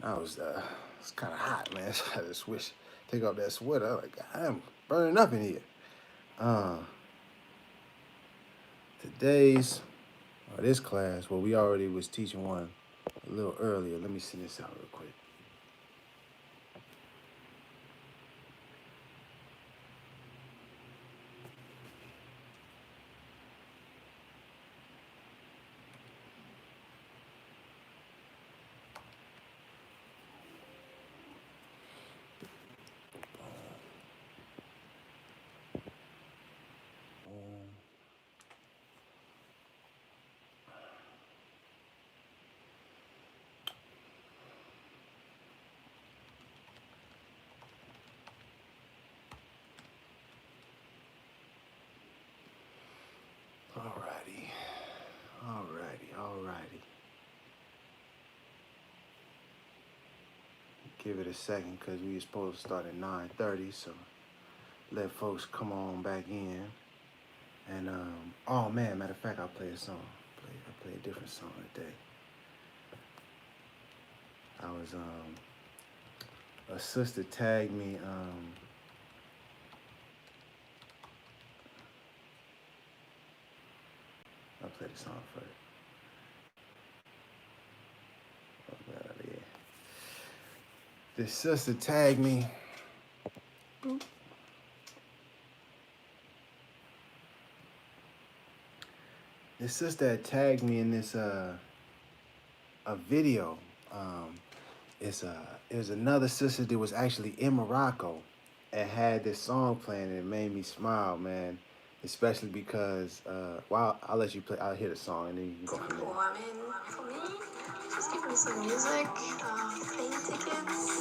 It's kind of hot, man. So I just wish take off that sweater. I'm like, I'm burning up in here. Uh, today's or this class, well, we already was teaching one a little earlier. Let me send this out real quick. Alrighty, alrighty. Give it a second because we were supposed to start at 9:30, so let folks come on back in. And oh man, matter of fact, I'll play a song. I play a different song today. I was a sister tagged me. I'll play the song first. Yeah. This sister tagged me. Boop. This sister had tagged me in this a video. It was another sister that was actually in Morocco and had this song playing, and it made me smile, man. Especially because, well, I'll let you play. I'll hear the song and then you can go from there. I mean, for me, just give me some music, plane tickets,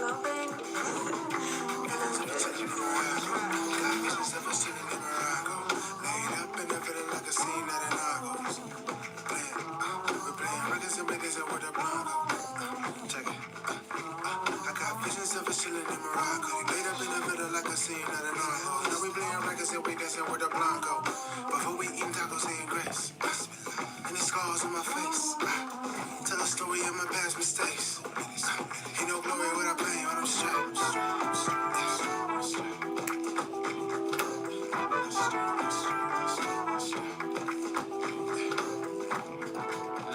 loving, and I'm I got visions of us chilling in Morocco. Laid up in the middle like a scene out of Narco. You know we playing records and we dancing with the Blanco. Before we eat tacos and grace. And the scars on my face. Tell a story of my past mistakes. Ain't no glory without pain when I'm strapped.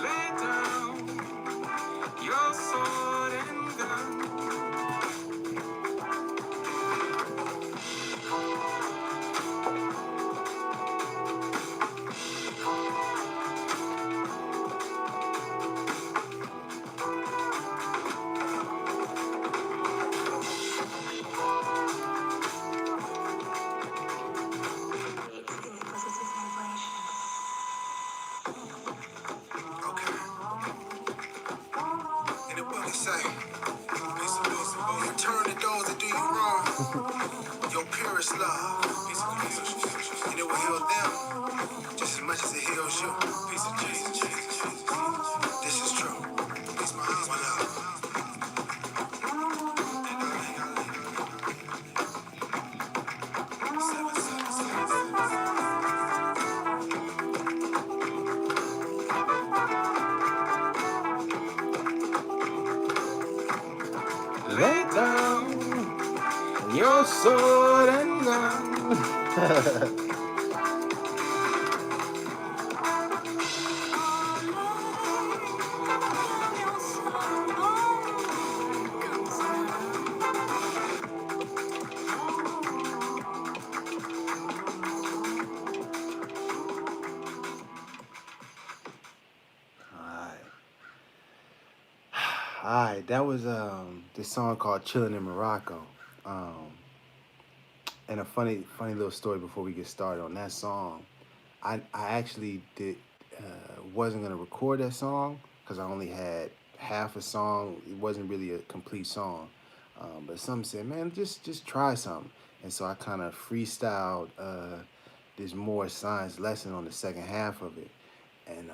Lay down your sword and gun. Turn the doors that do you wrong. Your purest love. And it will heal them just as much as it heals you. Piece of Jesus. This is true. It's my love. Lay down your sword and gun. Alright, that was this song called "Chillin' in Morocco," and a funny little story before we get started on that song. I actually wasn't gonna record that song because I only had half a song. It wasn't really a complete song, but some said, "Man, just try something," and so I kind of freestyled this more science lesson on the second half of it, and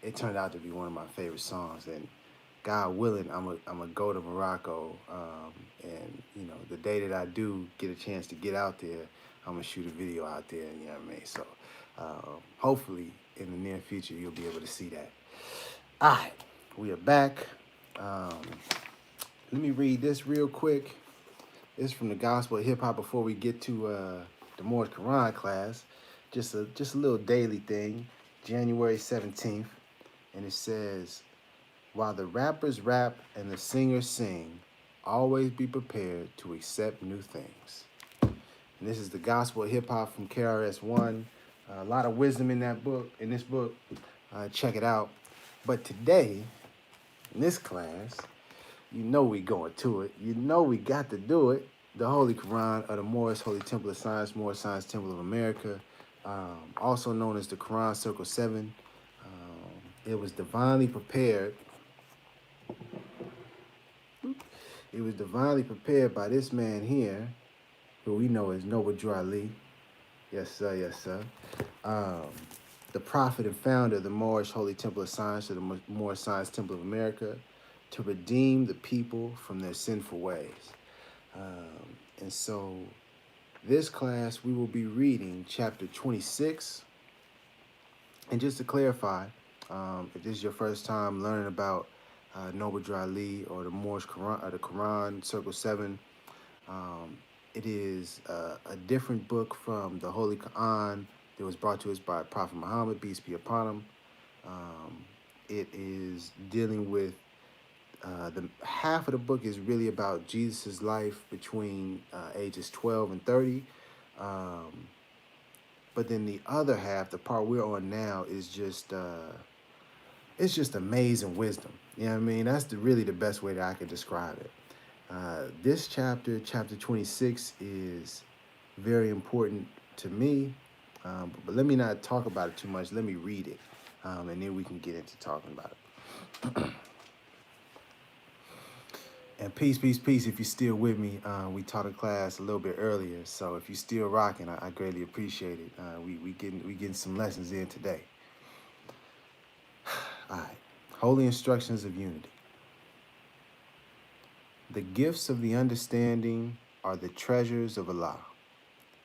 it turned out to be one of my favorite songs. And God willing, I'm a go to Morocco, and you know the day that I do get a chance to get out there, I'm gonna shoot a video out there. You know what I mean? So hopefully in the near future you'll be able to see that. All right, we are back. Let me read this real quick. It's from the Gospel of Hip Hop before we get to the Moorish Koran class. Just a little daily thing, January 17th. And it says, while the rappers rap and the singers sing, always be prepared to accept new things. And this is the Gospel of Hip Hop from KRS-One. A lot of wisdom in this book. Check it out. But today, in this class, you know we going to it. You know we got to do it. The Holy Quran of the Moorish Holy Temple of Science, Moorish Science Temple of America, also known as the Quran Circle 7. It was divinely prepared. It was divinely prepared by this man here, who we know as Noble Drew Ali. Yes, sir, yes, sir. The prophet and founder of the Moorish Holy Temple of Science, or the Moorish Science Temple of America, to redeem the people from their sinful ways. And so this class, we will be reading chapter 26. And just to clarify, if this is your first time learning about Noble Drew Ali or the Moorish Quran, or the Quran Circle 7, it is a different book from the Holy Quran that was brought to us by Prophet Muhammad, peace be upon him. It is dealing with the half of the book is really about Jesus' life between ages 12 and 30. But then the other half, the part we're on now, is just it's just amazing wisdom. You know what I mean? That's really the best way that I could describe it. This chapter 26, is very important to me. But let me not talk about it too much. Let me read it, and then we can get into talking about it. And peace, peace, peace. If you're still with me, we taught a class a little bit earlier, so if you're still rocking, I greatly appreciate it. We getting some lessons in today. All right, holy instructions of unity. The gifts of the understanding are the treasures of Allah,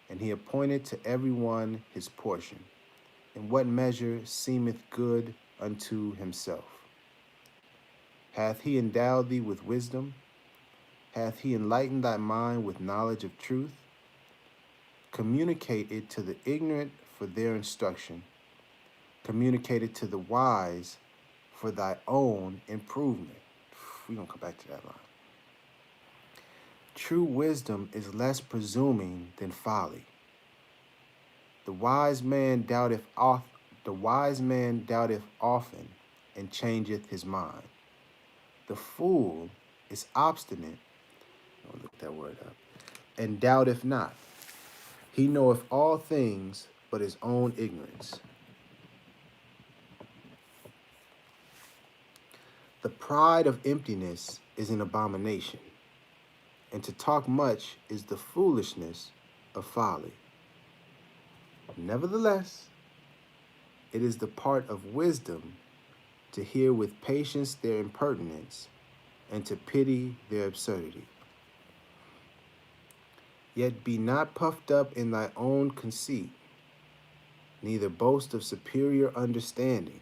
and He appointed to everyone his portion, in what measure seemeth good unto himself. Hath He endowed thee with wisdom? Hath He enlightened thy mind with knowledge of truth? Communicate it to the ignorant for their instruction. Communicate it to the wise for thy own improvement. We're going to come back to that line. True wisdom is less presuming than folly. The wise man doubteth often and changeth his mind. The fool is obstinate, I'll look that word up, and doubteth not. He knoweth all things but his own ignorance. The pride of emptiness is an abomination, and to talk much is the foolishness of folly. Nevertheless, it is the part of wisdom to hear with patience their impertinence and to pity their absurdity. Yet be not puffed up in thy own conceit, neither boast of superior understanding.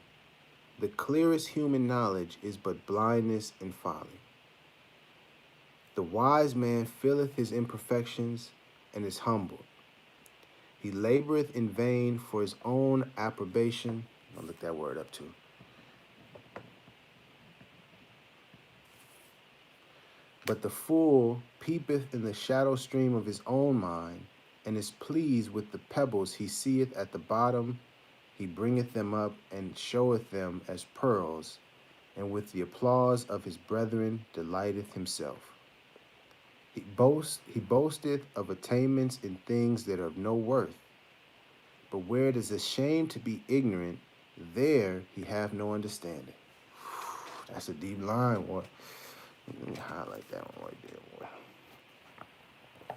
The clearest human knowledge is but blindness and folly. The wise man feeleth his imperfections and is humbled. He laboreth in vain for his own approbation. I'll look that word up too. But the fool peepeth in the shadow stream of his own mind, and is pleased with the pebbles he seeth at the bottom. He bringeth them up and showeth them as pearls, and with the applause of his brethren delighteth himself. He boasteth of attainments in things that are of no worth. But where it is a shame to be ignorant, there he hath no understanding. That's a deep line, boy. Let me highlight that one right there, boy.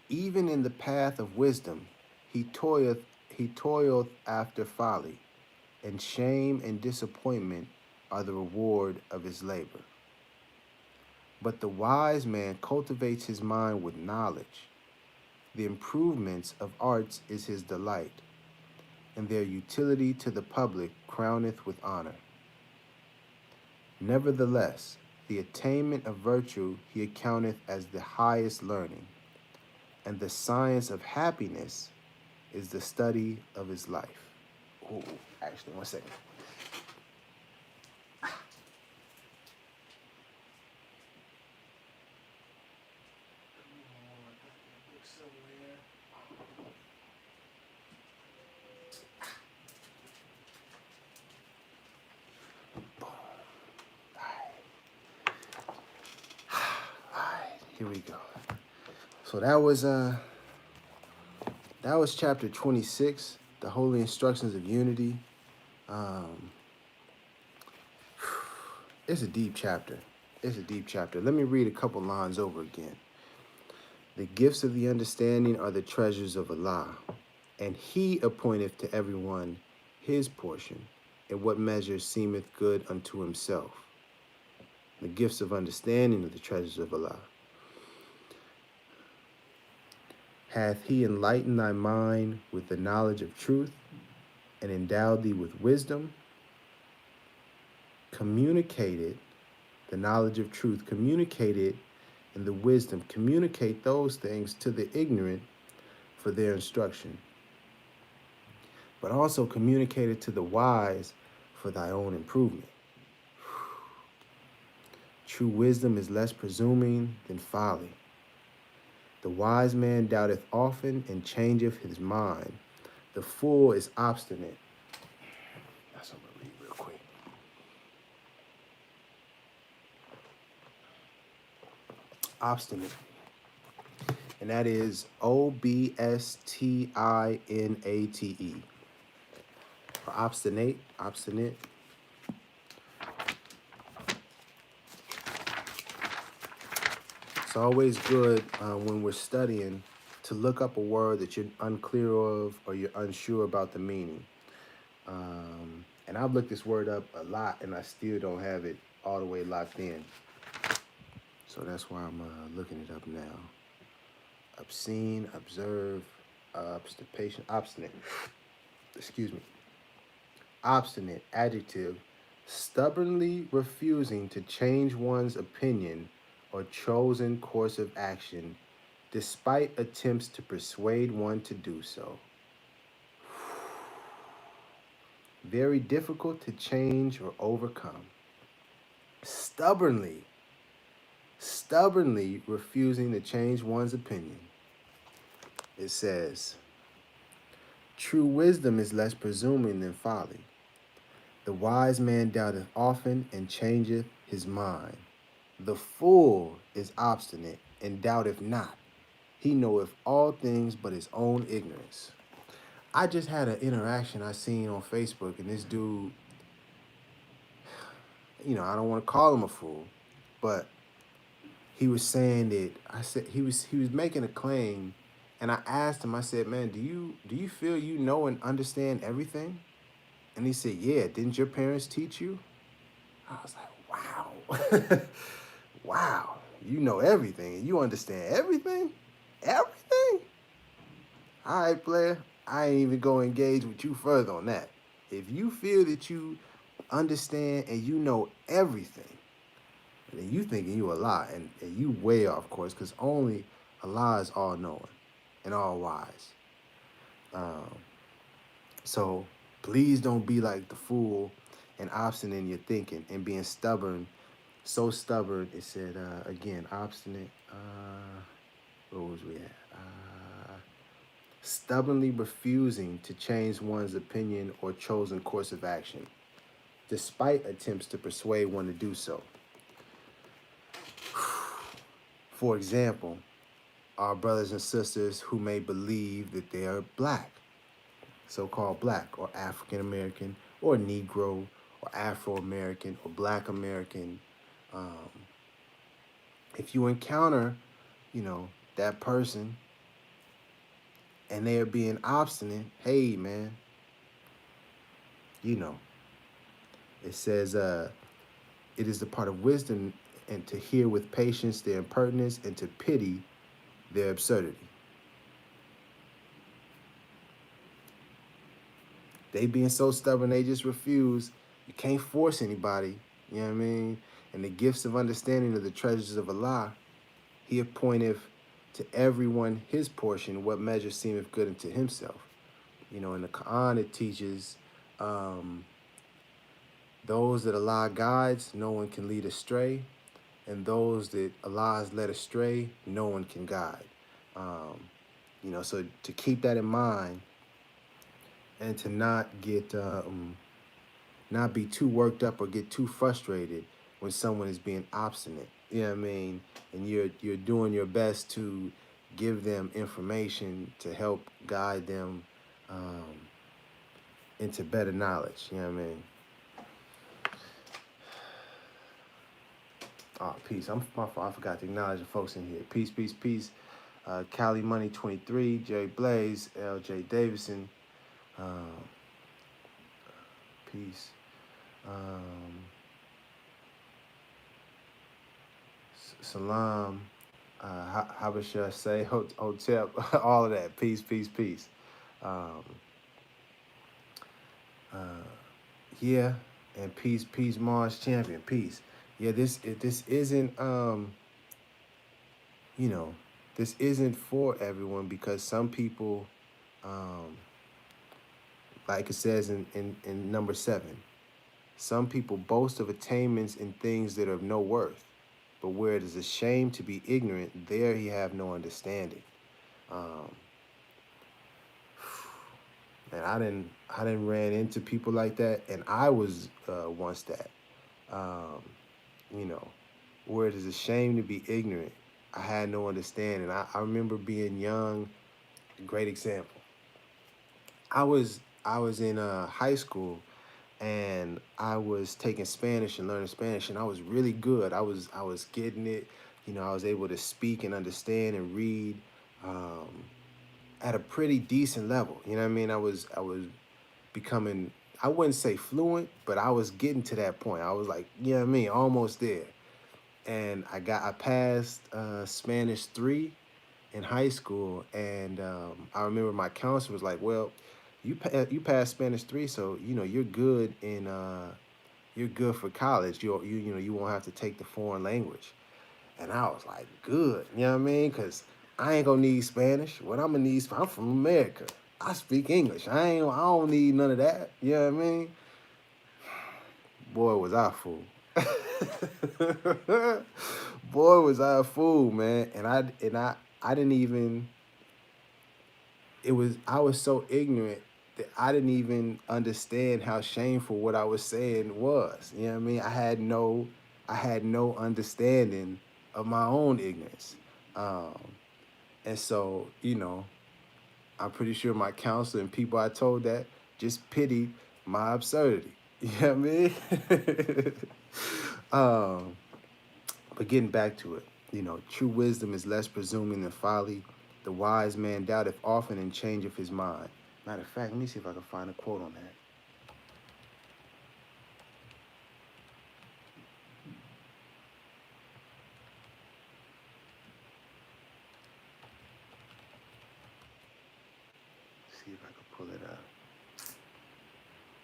Even in the path of wisdom, he toileth after folly, and shame and disappointment are the reward of his labor. But the wise man cultivates his mind with knowledge. The improvements of arts is his delight, and their utility to the public crowneth with honor. Nevertheless, the attainment of virtue he accounteth as the highest learning, and the science of happiness is the study of his life. Ooh, actually, one second. Alright, here we go. So that was chapter 26, the holy instructions of unity. It's a deep chapter. It's a deep chapter. Let me read a couple lines over again. The gifts of the understanding are the treasures of Allah, and he appointeth to everyone his portion, in what measure seemeth good unto himself. The gifts of understanding are the treasures of Allah. Hath he enlightened thy mind with the knowledge of truth, and endowed thee with wisdom? Communicated the knowledge of truth, communicated in the wisdom, communicate those things to the ignorant for their instruction, but also communicated to the wise for thy own improvement. True wisdom is less presuming than folly. The wise man doubteth often and changeth his mind. The fool is obstinate. That's what I'm gonna read real quick. Obstinate. And that is Obstinate. For obstinate, obstinate. It's always good when we're studying to look up a word that you're unclear of or you're unsure about the meaning. And I've looked this word up a lot and I still don't have it all the way locked in. So that's why I'm looking it up now. Obscene, observe, obstipation, obstinate. Excuse me. Obstinate, adjective, stubbornly refusing to change one's opinion or chosen course of action, despite attempts to persuade one to do so. Very difficult to change or overcome. Stubbornly refusing to change one's opinion. It says, true wisdom is less presuming than folly. The wise man doubteth often and changeth his mind. The fool is obstinate and doubteth not. He knoweth all things but his own ignorance. I just had an interaction I seen on Facebook, and this dude, I don't want to call him a fool, but he was saying that he was making a claim, and I asked him, I said, man, do you feel you know and understand everything? And he said, yeah, didn't your parents teach you? I was like, wow. Wow, you know everything and you understand everything? Everything? All right, player, I ain't even gonna engage with you further on that. If you feel that you understand and you know everything, then you thinking you Allah, and you way off course, because only Allah is all knowing and all wise. So please don't be like the fool and obstinate in your thinking and being stubborn. So stubborn, it said, again, obstinate. Where was we at? Stubbornly refusing to change one's opinion or chosen course of action, despite attempts to persuade one to do so. For example, our brothers and sisters who may believe that they are black, so-called black, or African American, or Negro, or Afro American, or Black American. If you encounter, that person and they are being obstinate, hey, man, it says, it is the part of wisdom and to hear with patience their impertinence and to pity their absurdity. They being so stubborn, they just refuse. You can't force anybody. You know what I mean? And the gifts of understanding of the treasures of Allah, he appointeth to everyone his portion, what measure seemeth good unto himself. You know, in the Quran it teaches those that Allah guides, no one can lead astray, and those that Allah has led astray, no one can guide. Um, you know, so to keep that in mind and to not be too worked up or get too frustrated when someone is being obstinate. You know what I mean? And you're doing your best to give them information to help guide them um, into better knowledge. You know what I mean? Oh, peace. I forgot to acknowledge the folks in here. Peace, peace, peace. Cali Money 23, Jerry Blaze, LJ Davidson. Um, peace. Salam. Habasha, say, Hotel, all of that. Peace, peace, peace. Um, uh, yeah, and peace, peace, Mars champion, peace. Yeah, this isn't you know, this isn't for everyone because some people, um, like it says in number 7, some people boast of attainments in things that are of no worth, but where it is a shame to be ignorant, there he have no understanding. Um, and I didn't ran into people like that, and I was once that. Um, you know, where it is a shame to be ignorant. I had no understanding. I remember being young. Great example. I was in high school and I was taking Spanish and learning Spanish, and I was really good. I was getting it. You know, I was able to speak and understand and read um, at a pretty decent level. You know what I mean? I was becoming, I wouldn't say fluent, but I was getting to that point. I was like, you know what I mean, almost there. And I passed Spanish 3 in high school, and I remember my counselor was like, "Well, you passed Spanish 3, so you know you're good for college. You know you won't have to take the foreign language." And I was like, "Good," you know what I mean? Cause I ain't gonna need Spanish. What I'm gonna need, I'm from America. I speak English. I don't need none of that. You know what I mean? Boy, was I a fool. Boy, was I a fool, man. I didn't even, I was so ignorant that I didn't even understand how shameful what I was saying was. You know what I mean? I had no understanding of my own ignorance. Um, and so, you know, I'm pretty sure my counselor and people I told that just pitied my absurdity. You know what I mean? um, but getting back to it, you know, true wisdom is less presuming than folly. The wise man doubteth often and changeth his mind. Matter of fact, let me see if I can find a quote on that. See if I can pull it up.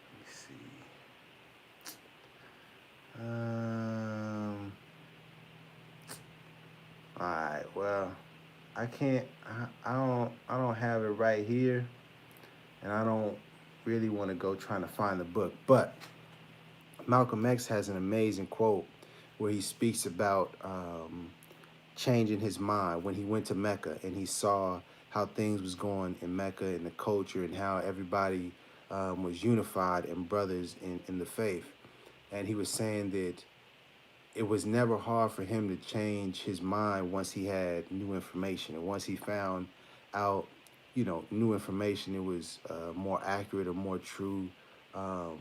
Let me see. All right. Well, I can't. I don't have it right here, and I don't really want to go trying to find the book. But Malcolm X has an amazing quote where he speaks about changing his mind when he went to Mecca and he saw how things was going in Mecca and the culture and how everybody was unified and brothers in the faith. And he was saying that it was never hard for him to change his mind once he had new information. And once he found out, you know, new information, it was more accurate or more true, um,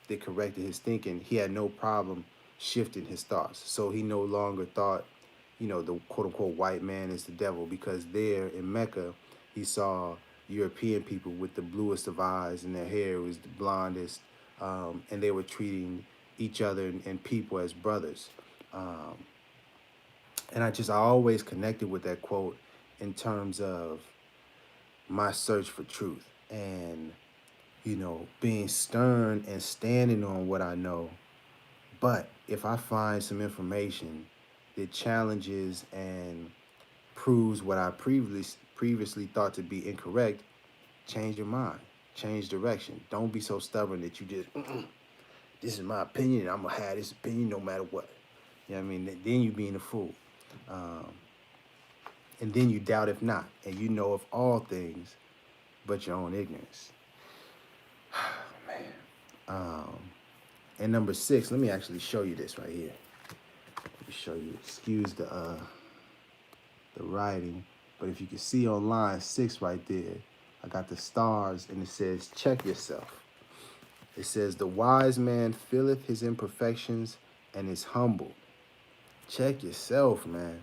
that corrected his thinking. He had no problem shifting his thoughts. So he no longer thought, you know, the quote unquote white man is the devil, because there in Mecca, he saw European people with the bluest of eyes and their hair was the blondest, and they were treating each other and people as brothers. Um, and I always connected with that quote in terms of my search for truth and, you know, being stern and standing on what I know, but if I find some information that challenges and proves what I previously thought to be incorrect, change your mind, change direction. Don't be so stubborn that you just this is my opinion and I'm gonna have this opinion no matter what. You know what I mean? Then you being a fool. Um, and then you doubt if not, and you know of all things but your own ignorance. Man. Um, and number six, let me actually show you this right here. Let me show you. Excuse the writing, but if you can see on line six right there, I got the stars and it says, check yourself. It says, the wise man feeleth his imperfections and is humble. Check yourself, man.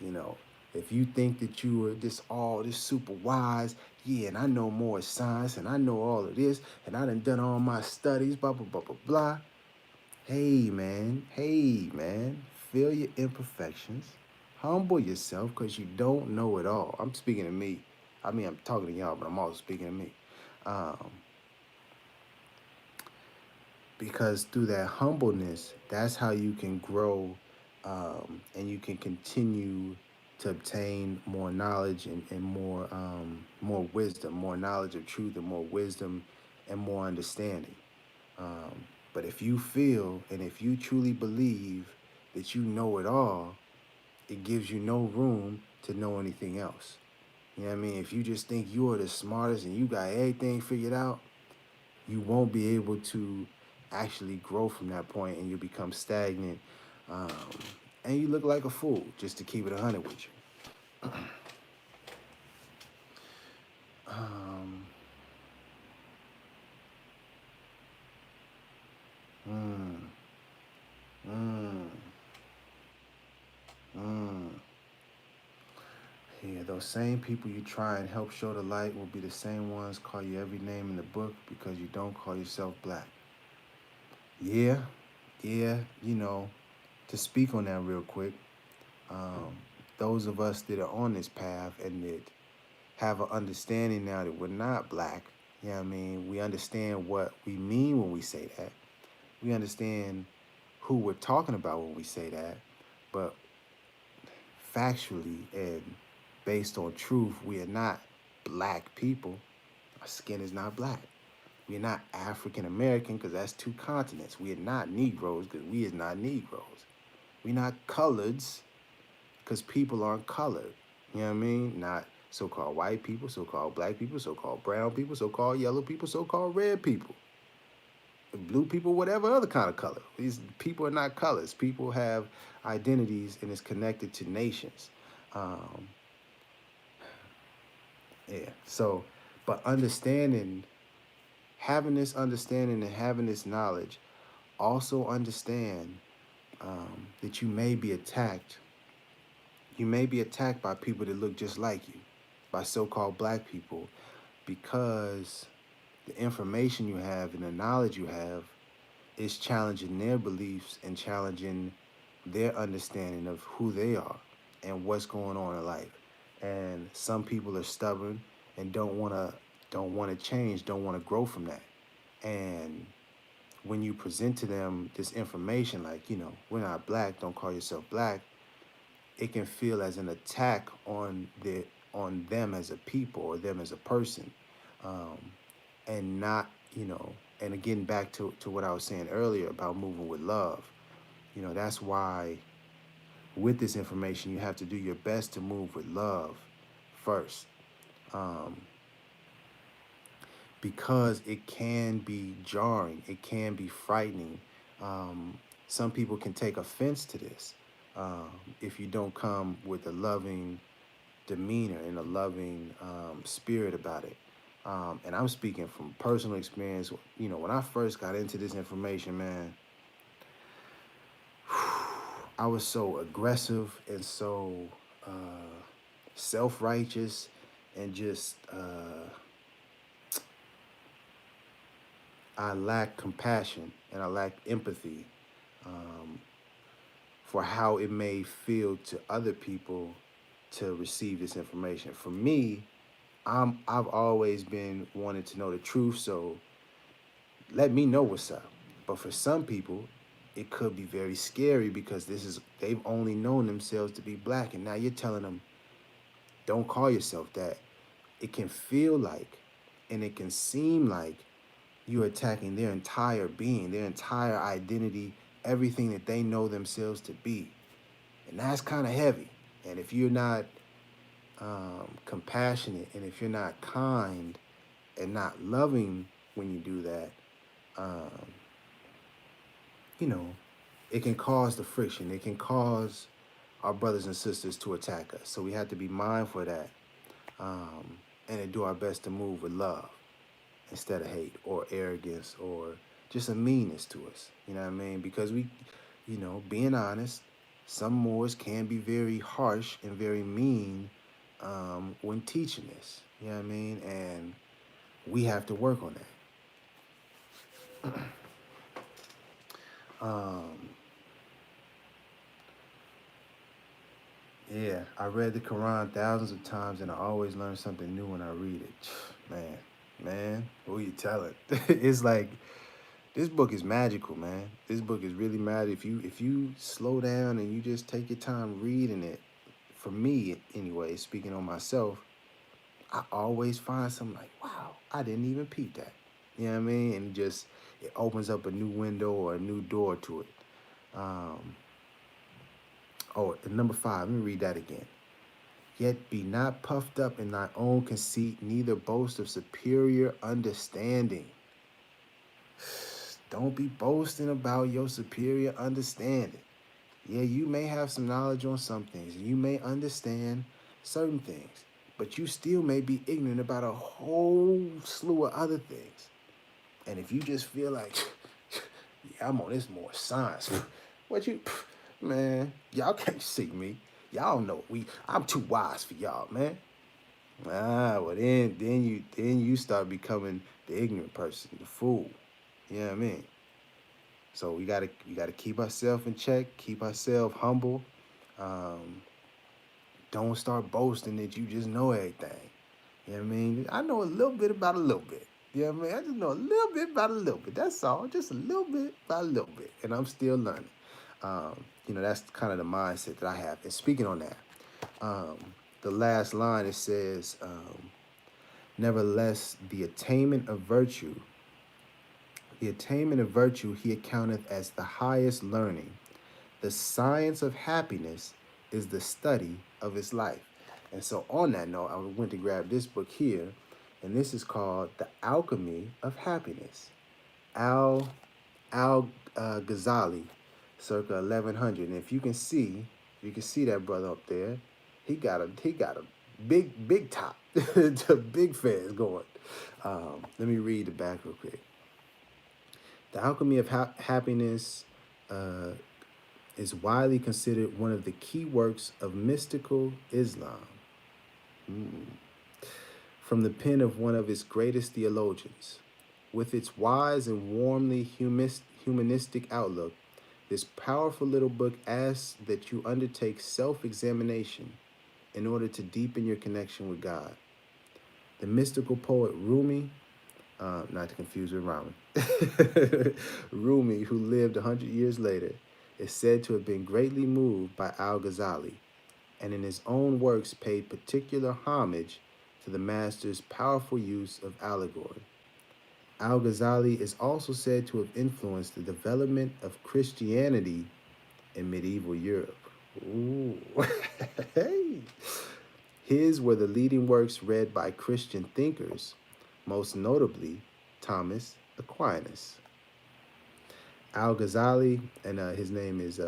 You know, if you think that you are this super wise, yeah, and I know more science and I know all of this and I done all my studies, blah, blah, blah, blah, blah. Hey, man, feel your imperfections. Humble yourself because you don't know it all. I'm speaking to me. I mean, I'm talking to y'all, but I'm also speaking to me. Um, because through that humbleness, that's how you can grow and you can continue to obtain more knowledge and more wisdom, more knowledge of truth and more wisdom and more understanding. Um, but if you feel and if you truly believe that you know it all, it gives you no room to know anything else. You know what I mean? If you just think you are the smartest and you got everything figured out, you won't be able to actually grow from that point and you become stagnant. Um, and you look like a fool, just to keep it 100 with you. Um, mm, mm, mm. Yeah, those same people you try and help show the light will be the same ones call you every name in the book because you don't call yourself black. Yeah, yeah, to speak on that real quick, um, those of us that are on this path and that have an understanding now that we're not black, you know what I mean? We understand what we mean when we say that. We understand who we're talking about when we say that. But factually and based on truth, we are not black people. Our skin is not black. We're not African American because that's two continents. We are not Negroes because we is not Negroes. We're not coloreds because people aren't colored. You know what I mean? Not so-called white people, so-called black people, so-called brown people, so-called yellow people, so-called red people, blue people, whatever other kind of color. These people are not colors. People have identities and it's connected to nations. Um, yeah. So, but having this understanding and having this knowledge, also understand that you may be attacked. You may be attacked by people that look just like you, by so-called black people, because the information you have and the knowledge you have is challenging their beliefs and challenging their understanding of who they are and what's going on in life. And some people are stubborn and don't want to change, don't want to grow from that. And when you present to them this information, like, we're not black, don't call yourself black, it can feel as an attack on them as a people or them as a person, um, and not, and again back to what I was saying earlier about moving with love. That's why with this information you have to do your best to move with love first, um, because it can be jarring, it can be frightening. Um, some people can take offense to this if you don't come with a loving demeanor and a loving spirit about it. And I'm speaking from personal experience. When I first got into this information, man, I was so aggressive and so self-righteous and just I lacked compassion and I lacked empathy um, for how it may feel to other people to receive this information. For me, I've always been wanting to know the truth, so let me know what's up. But for some people, it could be very scary because they've only known themselves to be black, and now you're telling them don't call yourself that. It can feel like, and it can seem like you're attacking their entire being, their entire identity, everything that they know themselves to be, and that's kind of heavy. And if you're not compassionate, and if you're not kind and not loving when you do that, um, you know, it can cause the friction. It can cause our brothers and sisters to attack us. So we have to be mindful of that, and to do our best to move with love instead of hate or arrogance or just a meanness to us. You know what I mean? Because being honest, some Moors can be very harsh and very mean when teaching this. You know what I mean? And we have to work on that. Yeah, I read the Quran thousands of times, and I always learn something new when I read it. Man, who you telling? It's like this book is magical, man. This book is really mad. If you slow down and you just take your time reading it, for me anyway, speaking on myself, I always find something like, wow, I didn't even peep that. You know what I mean? And just it opens up a new window or a new door to it. Um, and number 5, let me read that again. Yet be not puffed up in thy own conceit, neither boast of superior understanding. Don't be boasting about your superior understanding. Yeah, you may have some knowledge on some things, and you may understand certain things, but you still may be ignorant about a whole slew of other things. And if you just feel like, yeah, I'm on this more science, man, y'all can't see me. Y'all know I'm too wise for y'all, man. Well then you start becoming the ignorant person, the fool. You know what I mean? So we gotta keep ourselves in check, keep ourselves humble. Um, don't start boasting that you just know everything. You know what I mean? I know a little bit about a little bit. You know what I mean? I just know a little bit about a little bit. That's all. Just a little bit about a little bit. And I'm still learning. That's kind of the mindset that I have. And speaking on that, um, the last line it says, nevertheless, the attainment of virtue he accounteth as the highest learning. The science of happiness is the study of his life. And so, on that note, I went to grab this book here, and this is called The Alchemy of Happiness. Al Ghazali, circa 1100. And if you can see that brother up there, he got a big top, the big fans going. Let me read the back real quick. The Alchemy of Happiness is widely considered one of the key works of mystical Islam. From the pen of one of its greatest theologians. With its wise and warmly humanistic outlook, this powerful little book asks that you undertake self-examination in order to deepen your connection with God. The mystical poet Rumi, not to confuse with Rami, Rumi, who lived 100 years later, is said to have been greatly moved by Al-Ghazali, and in his own works paid particular homage to the master's powerful use of allegory. Al-Ghazali is also said to have influenced the development of Christianity in medieval Europe. Ooh. Hey. His were the leading works read by Christian thinkers, most notably Thomas Aquinas. Al-Ghazali, and his name is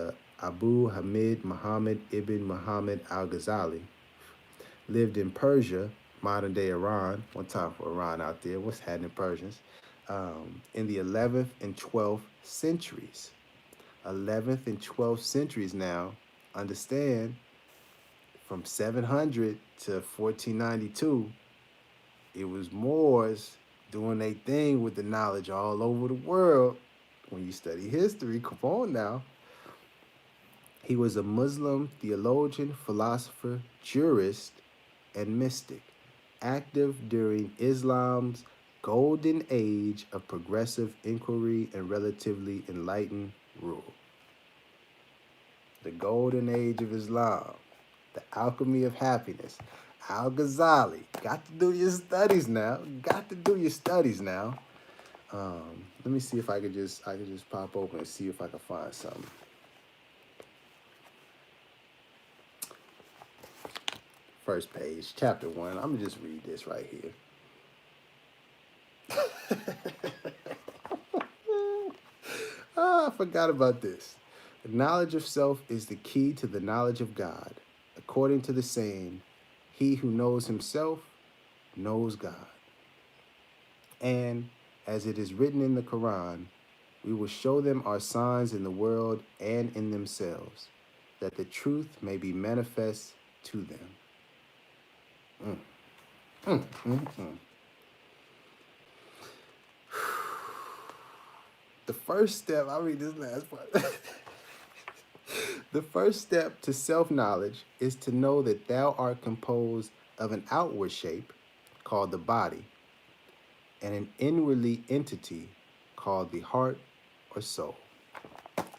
Abu Hamid Muhammad ibn Muhammad al-Ghazali, lived in Persia, modern-day Iran. One time for Iran out there. What's happening, Persians? In the 11th and 12th centuries. 11th and 12th centuries now. Understand, from 700 to 1492, it was Moors doing their thing with the knowledge all over the world. When you study history, come on now. He was a Muslim theologian, philosopher, jurist, and mystic, active during Islam's golden age of progressive inquiry and relatively enlightened rule. The golden age of Islam, the alchemy of happiness. Al Ghazali. Got to do your studies now. Got to do your studies now. Let me see if I could just pop open and see if I can find something. First page, chapter 1. I'm gonna just read this right here. I forgot about this. The knowledge of self is the key to the knowledge of God. According to the saying, he who knows himself knows God. And as it is written in the Koran, we will show them our signs in the world and in themselves, that the truth may be manifest to them. The first step, I'll read this last part. The first step to self-knowledge is to know that thou art composed of an outward shape, called the body, and an inwardly entity, called the heart or soul.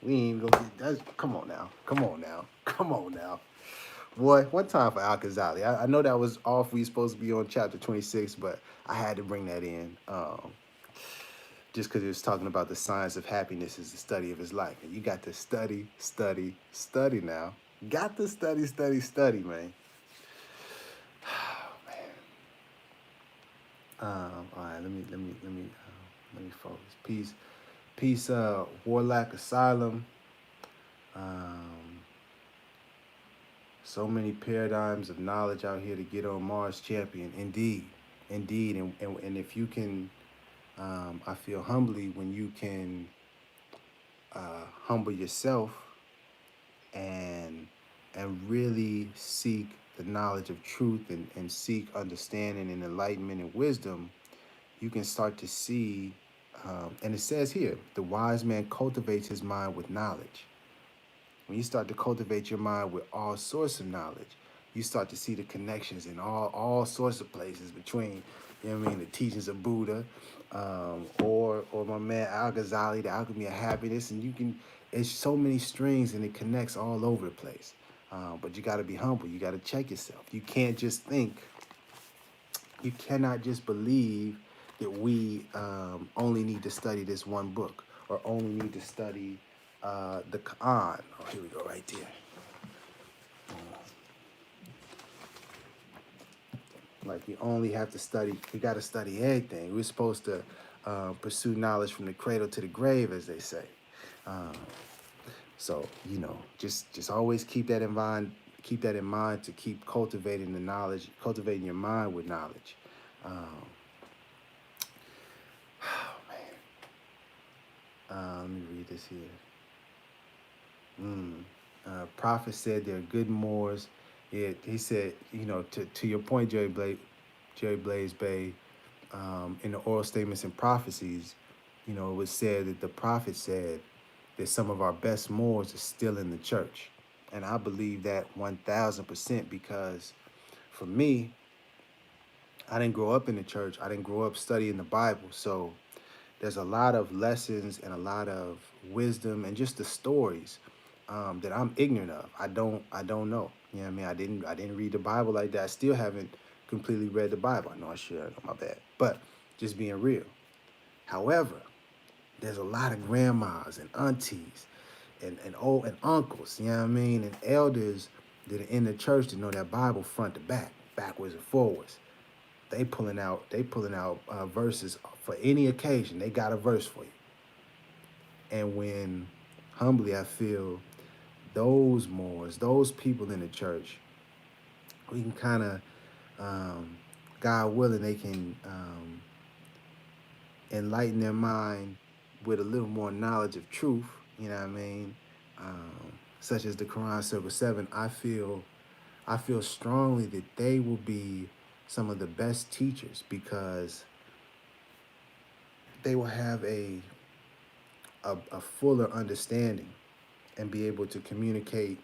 We ain't even gonna get that. Come on now. Come on now. Come on now. Boy, one time for Al Ghazali. I know that was off. We supposed to be on chapter 26, but I had to bring that in. Just because he was talking about the science of happiness is the study of his life. And you got to study, study, study now. Got to study, study, study, man. Oh, man. All right, let me focus. Peace, Warlock Asylum. So many paradigms of knowledge out here to get on Mars Champion. Indeed. And if you can, I feel humbly when you can humble yourself and really seek the knowledge of truth and seek understanding and enlightenment and wisdom, you can start to see, and it says here, the wise man cultivates his mind with knowledge. When you start to cultivate your mind with all sorts of knowledge, you start to see the connections in all sorts of places between, you know what I mean, the teachings of Buddha, or my man Al Ghazali, the alchemy of happiness, and you can, it's so many strings and it connects all over the place. But you got to be humble. You got to check yourself. You can't just think. You cannot just believe that we only need to study this one book or only need to study the Quran. Oh, here we go, right there. Like you only have to study. You got to study everything. We're supposed to pursue knowledge from the cradle to the grave, as they say. So just always keep that in mind. Keep that in mind to keep cultivating the knowledge, cultivating your mind with knowledge. Oh man. Let me read this here. Prophet said they're good Moors. Yeah, he said, to your point, Jerry Blaze Bay, in the oral statements and prophecies, it was said that the prophet said that some of our best Moors are still in the church. And I believe that 1,000% because for me, I didn't grow up in the church. I didn't grow up studying the Bible. So there's a lot of lessons and a lot of wisdom and just the stories that I'm ignorant of. I don't know. You know what I mean? I didn't read the Bible like that. I still haven't completely read the Bible. I know I should. I know, my bad. But just being real. However, there's a lot of grandmas and aunties and uncles, you know what I mean, and elders that are in the church that know that Bible front to back, backwards and forwards. They pulling out verses for any occasion. They got a verse for you. And when humbly I feel those Moors, those people in the church, we can kind of, God willing, they can enlighten their mind with a little more knowledge of truth, you know what I mean? Such as the Quran Circle 7, I feel strongly that they will be some of the best teachers because they will have a fuller understanding and be able to communicate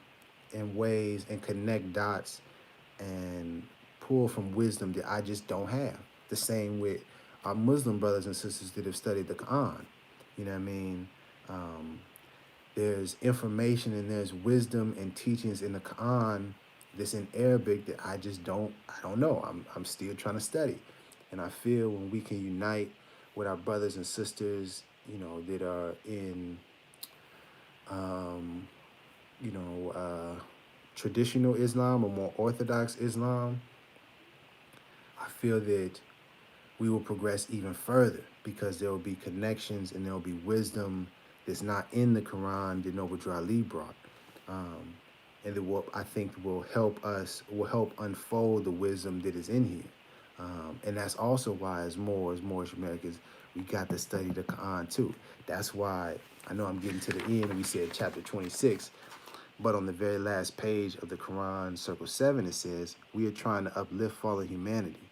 in ways and connect dots and pull from wisdom that I just don't have. The same with our Muslim brothers and sisters that have studied the Quran. You know what I mean? There's information and there's wisdom and teachings in the Quran that's in Arabic that I don't know. I'm still trying to study. And I feel when we can unite with our brothers and sisters, that are in um, you know, traditional Islam or more orthodox Islam, I feel that we will progress even further because there will be connections and there will be wisdom that's not in the Quran that Noble Drew Ali brought. Um, and that will, I think, will help unfold the wisdom that is in here. And that's also why, as Moorish Americans, we got to study the Quran too. That's why I know I'm getting to the end, and we said chapter 26, but on the very last page of the Quran, Circle 7, it says, "We are trying to uplift fallen humanity.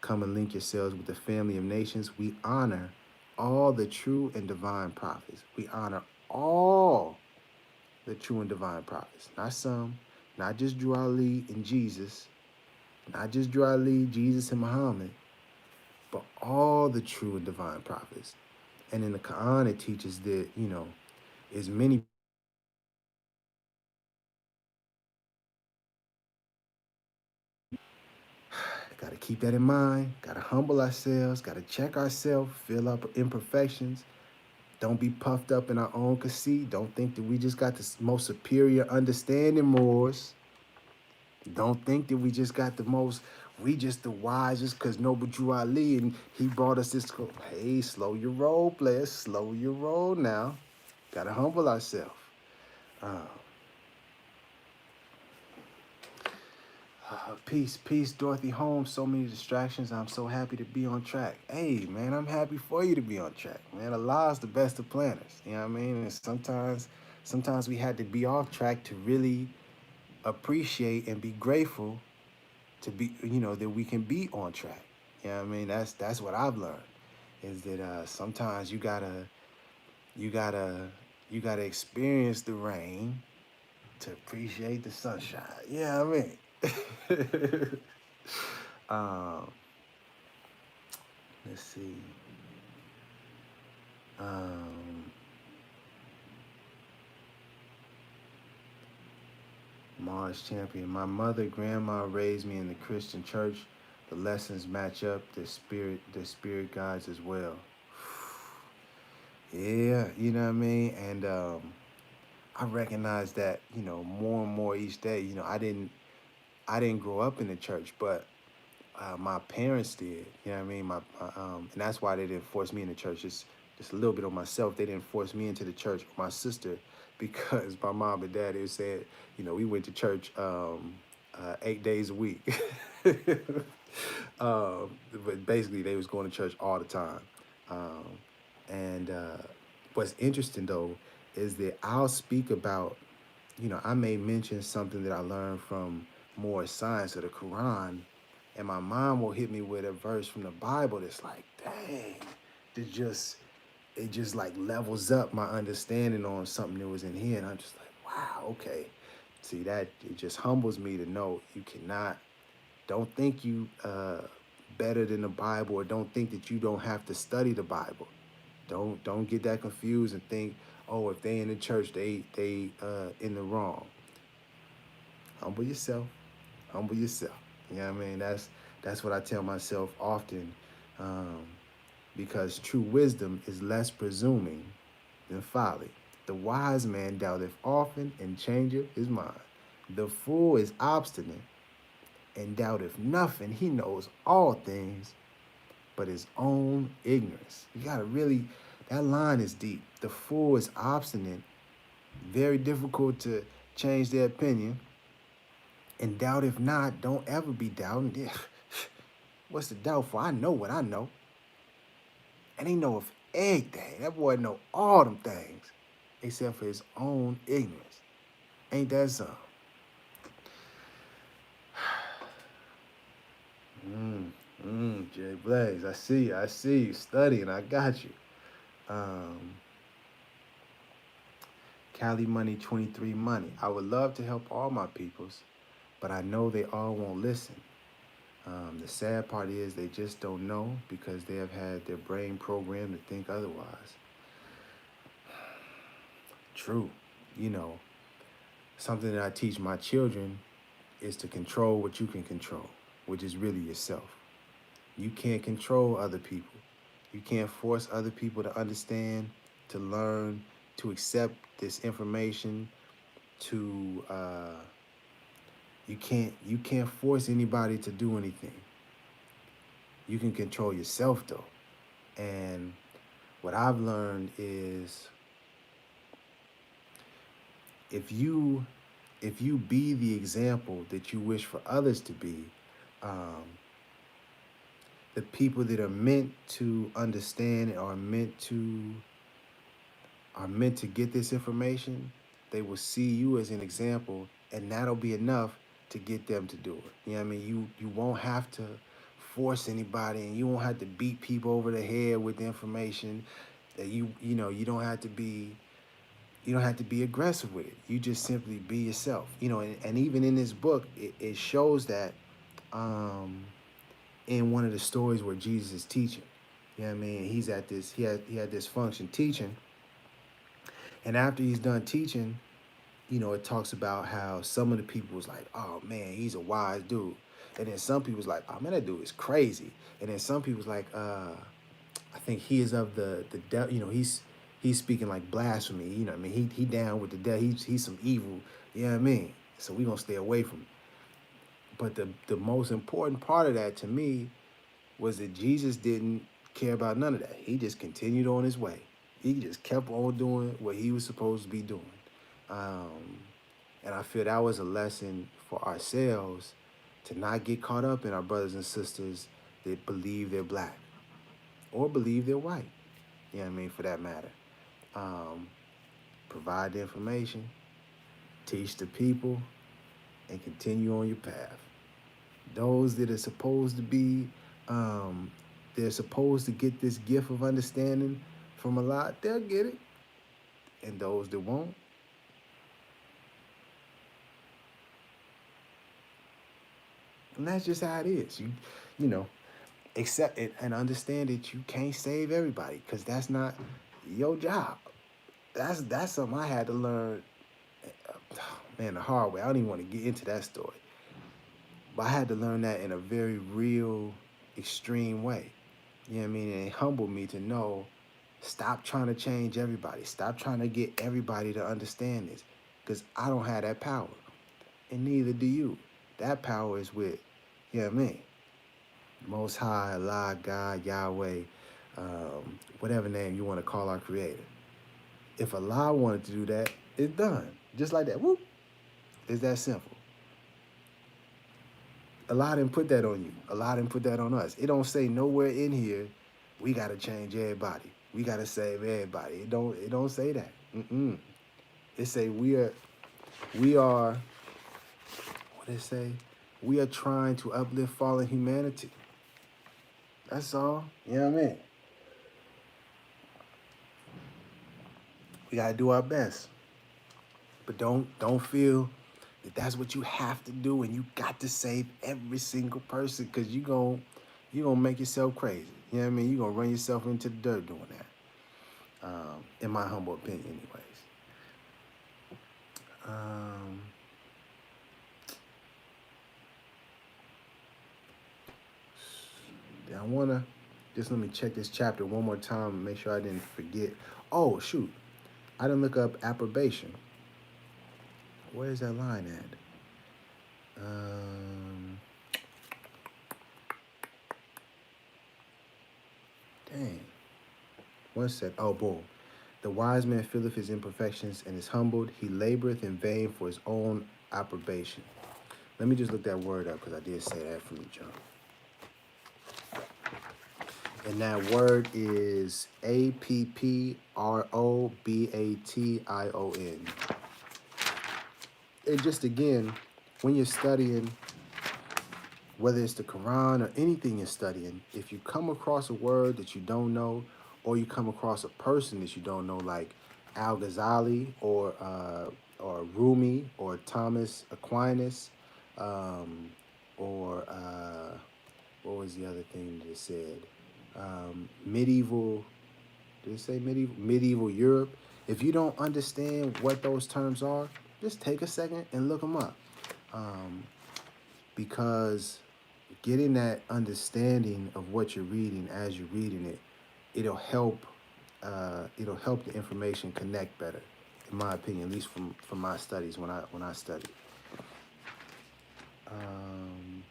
Come and link yourselves with the family of nations. We honor all the true and divine prophets. We honor all the true and divine prophets. Not some, not just Drew Ali and Jesus, not just Drew Ali, Jesus, and Muhammad, but all the true and divine prophets." And in the Quran, it teaches that, as many got to keep that in mind, got to humble ourselves, got to check ourselves, feel our imperfections. Don't be puffed up in our own conceit. Don't think that we just got the most superior understanding, Moors. Don't think that we just got the most, we just the wisest because Noble Drew Ali and he brought us this. Hey, slow your roll, players. Slow your roll now. Got to humble ourselves. Uh, peace, Dorothy Holmes. So many distractions. I'm so happy to be on track. Hey, man, I'm happy for you to be on track, man. Allah's the best of planners. You know what I mean? And sometimes we had to be off track to really appreciate and be grateful to be, that we can be on track. You know what I mean? That's what I've learned is that sometimes you gotta you gotta experience the rain to appreciate the sunshine. Yeah, you know what I mean. um, let's see. Um, Mars champion. My mother, grandma raised me in the Christian church. The lessons match up. The spirit guides as well. Yeah, you know what I mean. And I recognize that more and more each day. I didn't grow up in the church, but my parents did. You know what I mean? And that's why they didn't force me in the church. Just a little bit on myself. They didn't force me into the church with my sister because my mom and dad, they said, we went to church 8 days a week. But basically, they was going to church all the time. Um, and what's interesting though is that I'll speak about, I may mention something that I learned from more science of the Quran, and my mom will hit me with a verse from the Bible that's like, dang, it just it just like levels up my understanding on something that was in here, and I'm just like, wow, okay. See that it just humbles me to know you cannot. Don't think you better than the Bible, or don't think that you don't have to study the Bible. Don't get that confused and think, oh, if they in the church, they in the wrong. Humble yourself. Humble yourself. You know what I mean? That's what I tell myself often, um, because true wisdom is less presuming than folly. The wise man doubteth often and changeth his mind. The fool is obstinate and doubteth nothing. He knows all things, but his own ignorance. You gotta really, that line is deep. The fool is obstinate, very difficult to change their opinion, and doubt if not, don't ever be doubting. What's the doubt for? I know what I know. And he know of everything. That boy know all them things, except for his own ignorance. Ain't that something? Jay Blaze, I see you studying. I got you. Um, Cali Money 23 Money. I would love to help all my peoples, but I know they all won't listen. The sad part is they just don't know because they have had their brain programmed to think otherwise. True. you know, something that I teach my children is to control what you can control, which is really yourself. You can't control other people. You can't force other people to understand, to learn, to accept this information, to you can't force anybody to do anything. You can control yourself though. And what I've learned is if you if you be the example that you wish for others to be, um, the people that are meant to understand and are meant to get this information, they will see you as an example, and that'll be enough to get them to do it. You know what I mean? You won't have to force anybody, and you won't have to beat people over the head with the information. That you don't have to be aggressive with it. You just simply be yourself. And even in this book, it shows that um, in one of the stories where Jesus is teaching. You know what I mean? He had this function teaching, and after he's done teaching, it talks about how some of the people was like, "Oh man, he's a wise dude," and then some people was like, "Oh man, that dude is crazy," and then some people was like, "I think he is of the devil." He's speaking like blasphemy. What I mean, he down with the devil. He's some evil. You know what I mean? So we gonna stay away from him. But the most important part of that to me was that Jesus didn't care about none of that. He just continued on his way. He just kept on doing what he was supposed to be doing. Um, and I feel that was a lesson for ourselves to not get caught up in our brothers and sisters that believe they're black or believe they're white. You know what I mean? For that matter. Um, Provide the information, teach the people, and continue on your path. Those that are supposed to be, they're supposed to get this gift of understanding from a lot, they'll get it. And those that won't, and that's just how it is. You know, accept it and understand that you can't save everybody because that's not your job. That's something I had to learn, man, the hard way. I don't even want to get into that story, but I had to learn that in a very real, extreme way. You know what I mean? And it humbled me to know, stop trying to change everybody. Stop trying to get everybody to understand this, because I don't have that power, and neither do you. That power is with, you know what I mean? Most High, Allah, God, Yahweh, whatever name you want to call our Creator. If Allah wanted to do that, it's done. Just like that. Whoop. It's that simple. Allah didn't put that on you. Allah didn't put that on us. It don't say nowhere in here, we gotta change everybody. We gotta save everybody. It don't say that. Mm-mm. It say we are what it say? We are trying to uplift fallen humanity. That's all. You know what I mean? We gotta do our best. But don't feel that that's what you have to do and you got to save every single person, because you gonna make yourself crazy. You know what I mean? You're gonna run yourself into the dirt doing that. In my humble opinion, anyways. Um, I wanna just let me check this chapter one more time and make sure I didn't forget. Oh shoot, I didn't look up approbation. Where's that line at? Dang. One sec. Oh, boom. The wise man feeleth his imperfections and is humbled. He laboreth in vain for his own approbation. Let me just look that word up because I did say that from the jump. And that word is approbatation. And just again, when you're studying, whether it's the Quran or anything you're studying, if you come across a word that you don't know, or you come across a person that you don't know, like Al Ghazali or Rumi or Thomas Aquinas, or what was the other thing that it said? Medieval. Did it say medieval Europe? If you don't understand what those terms are, just take a second and look them up. Um, because getting that understanding of what you're reading as you're reading it, it'll help. It'll help the information connect better, in my opinion, at least from my studies when I studied. Um,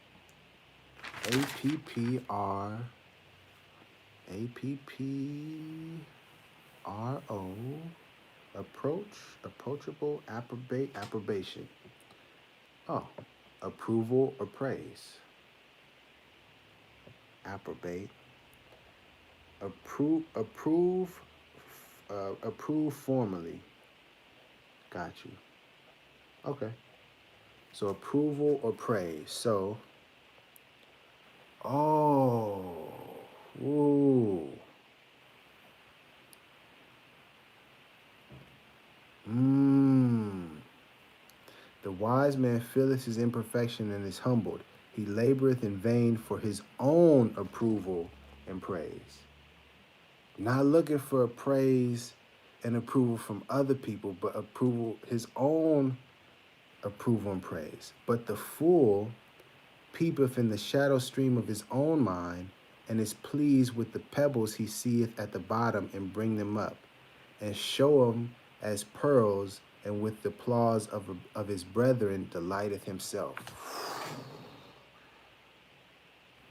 APPR APPRO approachable approbation. Oh, approval or praise. Approbate. Approve formally. Got you. Okay. So approval or praise. So, oh, ooh, mmm. The wise man feeleth his imperfection and is humbled. He laboreth in vain for his own approval and praise. Not looking for praise and approval from other people, but approval, his own approval and praise. But the fool peepeth in the shadow stream of his own mind, and is pleased with the pebbles he seeth at the bottom, and bring them up, and show them as pearls, and with the applause of his brethren delighteth himself.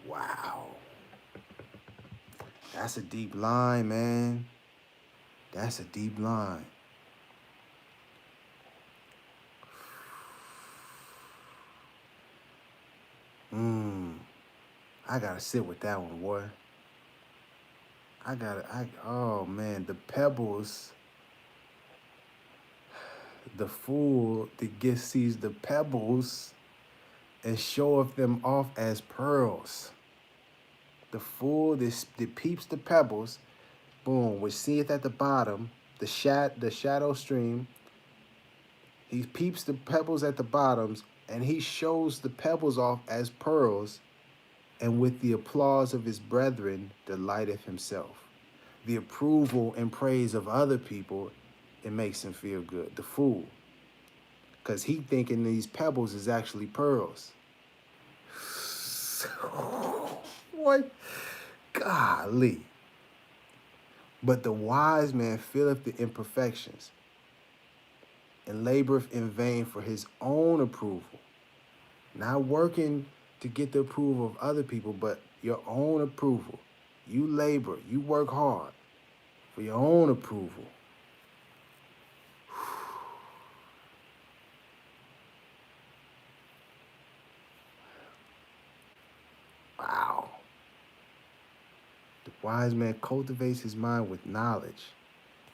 Wow. That's a deep line, man. That's a deep line. I gotta sit with that one, boy. Oh man, the pebbles, the fool that gets sees the pebbles and showeth them off as pearls. The fool that peeps the pebbles, boom, which seeth at the bottom, the shadow stream, he peeps the pebbles at the bottoms, and he shows the pebbles off as pearls, and with the applause of his brethren delighteth himself. The approval and praise of other people, it makes him feel good. The fool. Because he thinking these pebbles is actually pearls. What? Golly. But the wise man feeleth the imperfections, and laboreth in vain for his own approval. Not working to get the approval of other people, but your own approval. You labor, you work hard for your own approval. Wow. The wise man cultivates his mind with knowledge.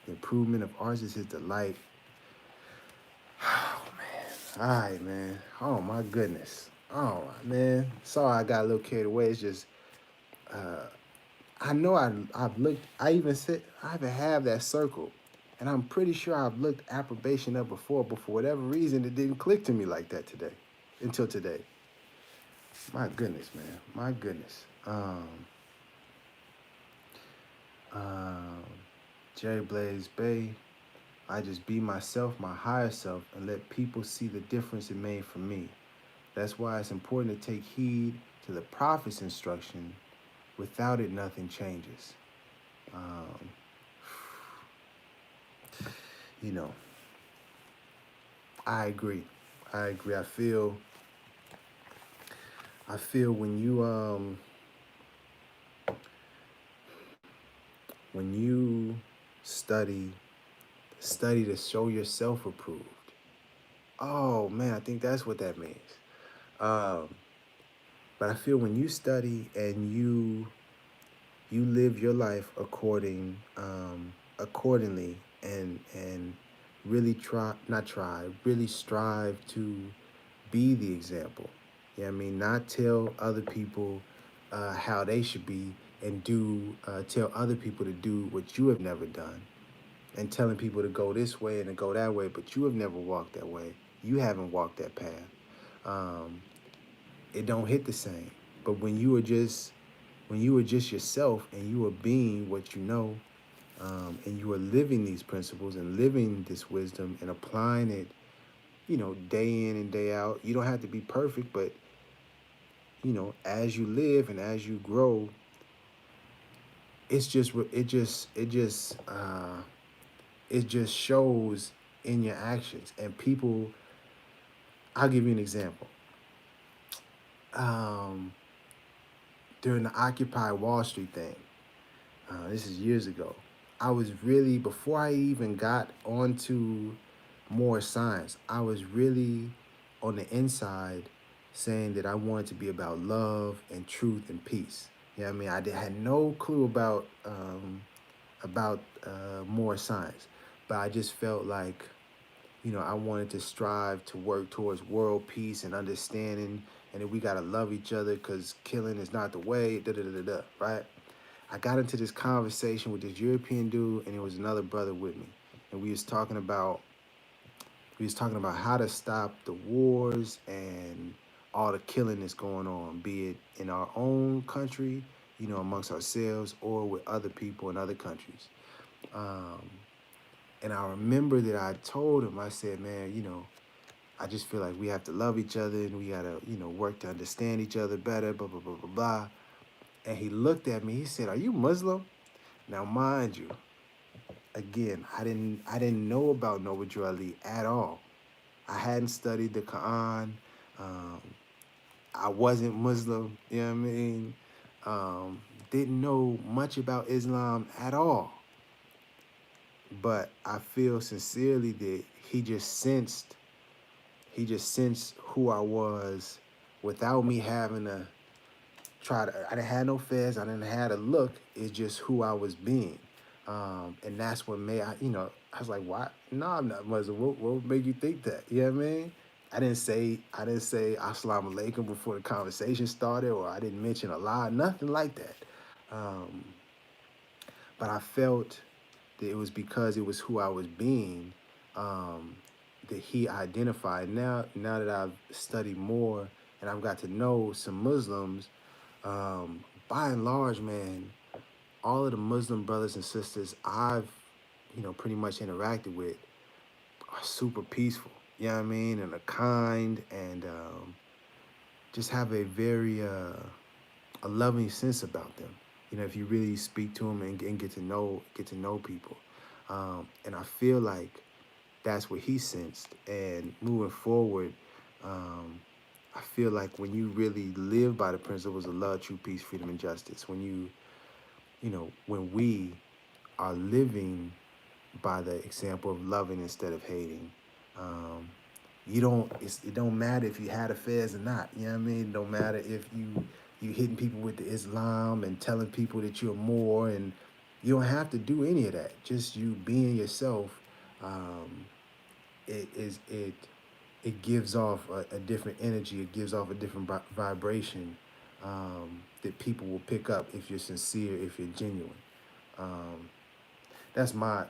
The improvement of arts is his delight. Oh, man. All right, man. Oh, my goodness. Oh, man. Sorry I got a little carried away. It's just, I know I've looked, I even have that circle. And I'm pretty sure I've looked approbation up before, but for whatever reason, it didn't click to me like that today, until today. My goodness, man. My goodness. Um, Jerry Blaze Bay. I just be myself, my higher self, and let people see the difference it made for me. That's why it's important to take heed to the prophet's instruction. Without it, nothing changes. Um, you know, I agree. I agree. I feel when you study to show yourself approved. Oh man, I think that's what that means. Um, but I feel when you study and you live your life accordingly, and really really strive to be the example. Yeah, I mean, not tell other people how they should be, and tell other people to do what you have never done, and telling people to go this way and to go that way, but you have never walked that way. You haven't walked that path. Um, it don't hit the same. But when you are just yourself, and you are being what you know, and you are living these principles and living this wisdom and applying it, day in and day out. You don't have to be perfect, but as you live and as you grow, it's just it just shows in your actions. And people, I'll give you an example. Um, During the Occupy Wall Street thing, this is years ago. I was really, before I even got onto more science, I was really on the inside saying that I wanted to be about love and truth and peace. You know what I mean? Had no clue about more science, but I just felt like, I wanted to strive to work towards world peace and understanding, and that we gotta love each other because killing is not the way. Da da da da da. Right? I got into this conversation with this European dude, and it was another brother with me, and we was talking about how to stop the wars and all the killing that's going on, be it in our own country, amongst ourselves, or with other people in other countries. Um, and I remember that I told him, I said, man, I just feel like we have to love each other and we gotta, work to understand each other better, blah, blah, blah, blah, blah. And he looked at me, he said, are you Muslim? Now, mind you, again, I didn't know about Noble Drew Ali at all. I hadn't studied the Quran. Um, I wasn't Muslim, you know what I mean? Didn't know much about Islam at all. But I feel sincerely that he just sensed who I was without me having to I didn't have no fez, I didn't have to look. It's just who I was being. And that's what made I was like, why? No, I'm not Muslim. What would make you think that? You know what I mean? I didn't say Assalamu alaikum before the conversation started, or I didn't mention a lie, nothing like that. Um, but I felt that it was because it was who I was being, um, that he identified. Now that I've studied more and I've got to know some Muslims, by and large, man, all of the Muslim brothers and sisters I've, pretty much interacted with are super peaceful. You know what I mean? And are kind and just have a very a loving sense about them. If you really speak to them and get to know people, and I feel like that's what he sensed. And moving forward, um, I feel like when you really live by the principles of love, true peace, freedom, and justice, when we are living by the example of loving instead of hating, um, it don't matter if you had affairs or not. You know what I mean? It don't matter if you hitting people with the Islam and telling people that you're more, and you don't have to do any of that. Just you being yourself. Um, it gives off a different energy. It gives off a different vibration, that people will pick up if you're sincere, if you're genuine. Um, that's my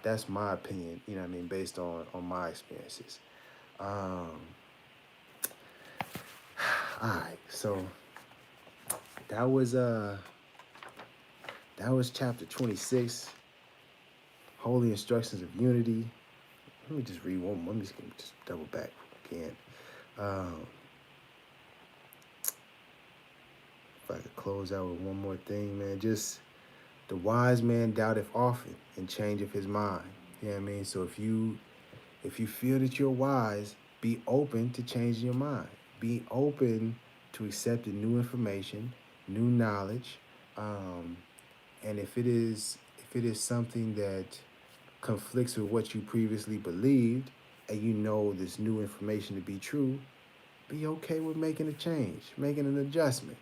opinion. You know what I mean, based on my experiences. Um, all right, so that was uh that was chapter 26, Holy Instructions of Unity. Let me just read one. Let me just double back again. Um, if I could close out with one more thing, man, just the wise man doubteth often and changeth his mind. You know what I mean? So if you feel that you're wise, be open to changing your mind. Be open to accepting new information, new knowledge, um, and if it is something that conflicts with what you previously believed, and you know this new information to be true, be okay with making a change, making an adjustment.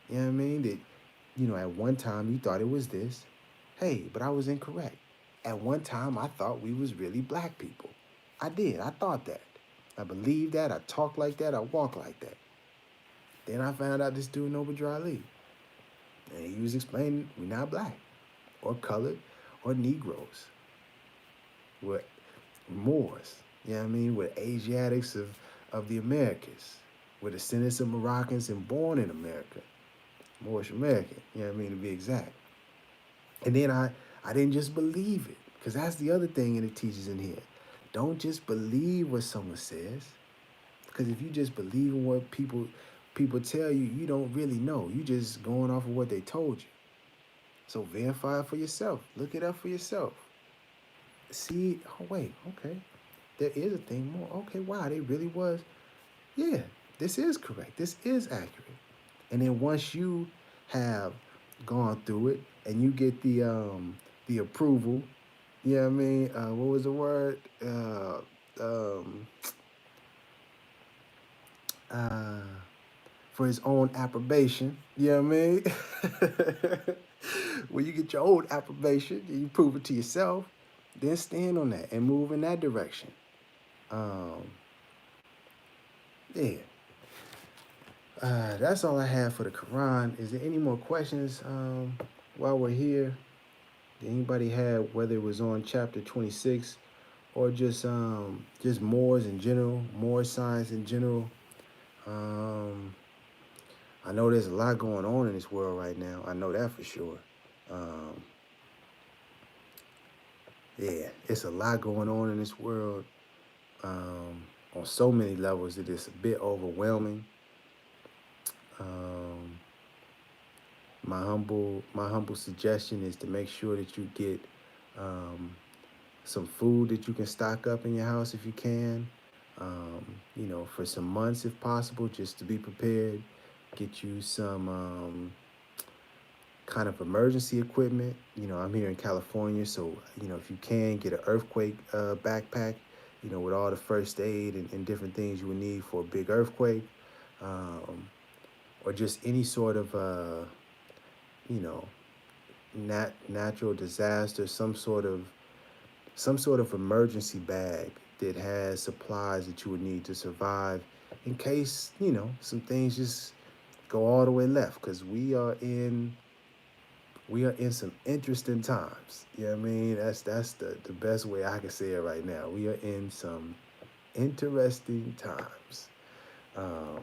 You know what I mean? That at one time you thought it was this. Hey, but I was incorrect. At one time I thought we was really black people. I did. I thought that. I believed that. I talked like that. I walked like that. Then I found out this dude Noble Dry Lee. And he was explaining we're not black or colored or Negroes. We're Moors. You know what I mean? We're Asiatics of the Americas. We're descendants of Moroccans and born in America. Moorish American, you know what I mean, to be exact. And then I I didn't just believe it. Because that's the other thing it teaches in here. Don't just believe what someone says. Because if you just believe in what people tell you, you don't really know. You just going off of what they told you. So verify it for yourself. Look it up for yourself. See, oh wait, okay. There is a thing more. Okay, wow, they really was. Yeah, this is correct. This is accurate. And then once you have gone through it and you get the approval, you know what I mean? What was the word? Um, uh, for his own approbation. You know what I mean? When you get your own approbation and you prove it to yourself, then stand on that and move in that direction. Um, yeah. That's all I have for the Quran. Is there any more questions while we're here? Did anybody have, whether it was on chapter 26 or just Moors in general, Moor science in general? Um, I know there's a lot going on in this world right now. I know that for sure. Um, yeah, it's a lot going on in this world on so many levels that it's a bit overwhelming. Um, my humble suggestion is to make sure that you get um, some food that you can stock up in your house if you can. For some months if possible, just to be prepared. Get you some kind of emergency equipment. I'm here in California, so if you can get an earthquake backpack, with all the first aid and different things you would need for a big earthquake, um, or just any sort of you know natural disaster, some sort of emergency bag that has supplies that you would need to survive in case some things just go all the way left, because we are in some interesting times. You know what I mean? That's the best way I can say it right now. We are in some interesting times. Um,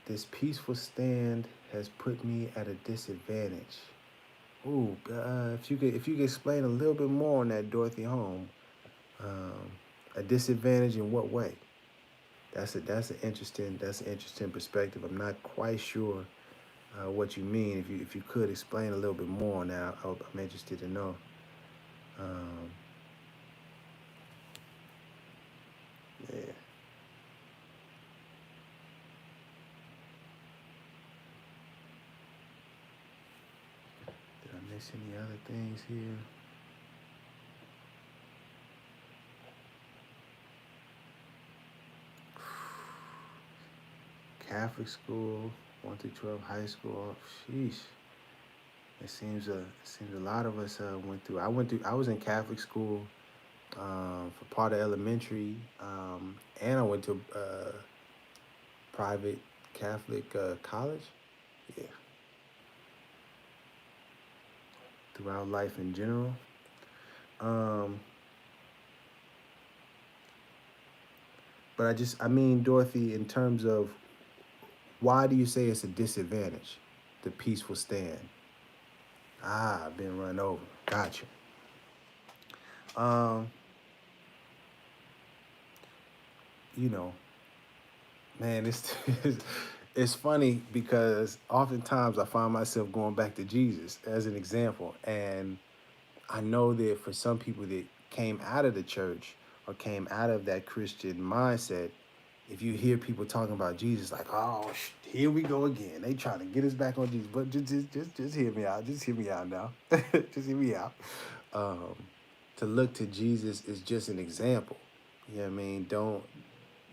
this peaceful stand has put me at a disadvantage. Ooh, if you could explain a little bit more on that, Dorothy Home. Um, a disadvantage in what way? That's an interesting perspective. I'm not quite sure what you mean. If you could explain a little bit more on that, I'm interested to know. Um, yeah. Did I miss any other things here? Catholic school, 1 through 12 high school. Sheesh. It seems a lot of us went through. I was in Catholic school for part of elementary, and I went to private Catholic college. Yeah, throughout life in general. Um, but I mean, Dorothy, in terms of why do you say it's a disadvantage, the peaceful stand? Ah, I've been run over. Gotcha. Um, you know, man, it's funny because oftentimes I find myself going back to Jesus as an example, and I know that for some people that came out of the church or came out of that Christian mindset, if you hear people talking about Jesus, like, oh, here we go again. They trying to get us back on Jesus. But just hear me out. Just hear me out now. Just hear me out. Um, to look to Jesus is just an example. You know what I mean?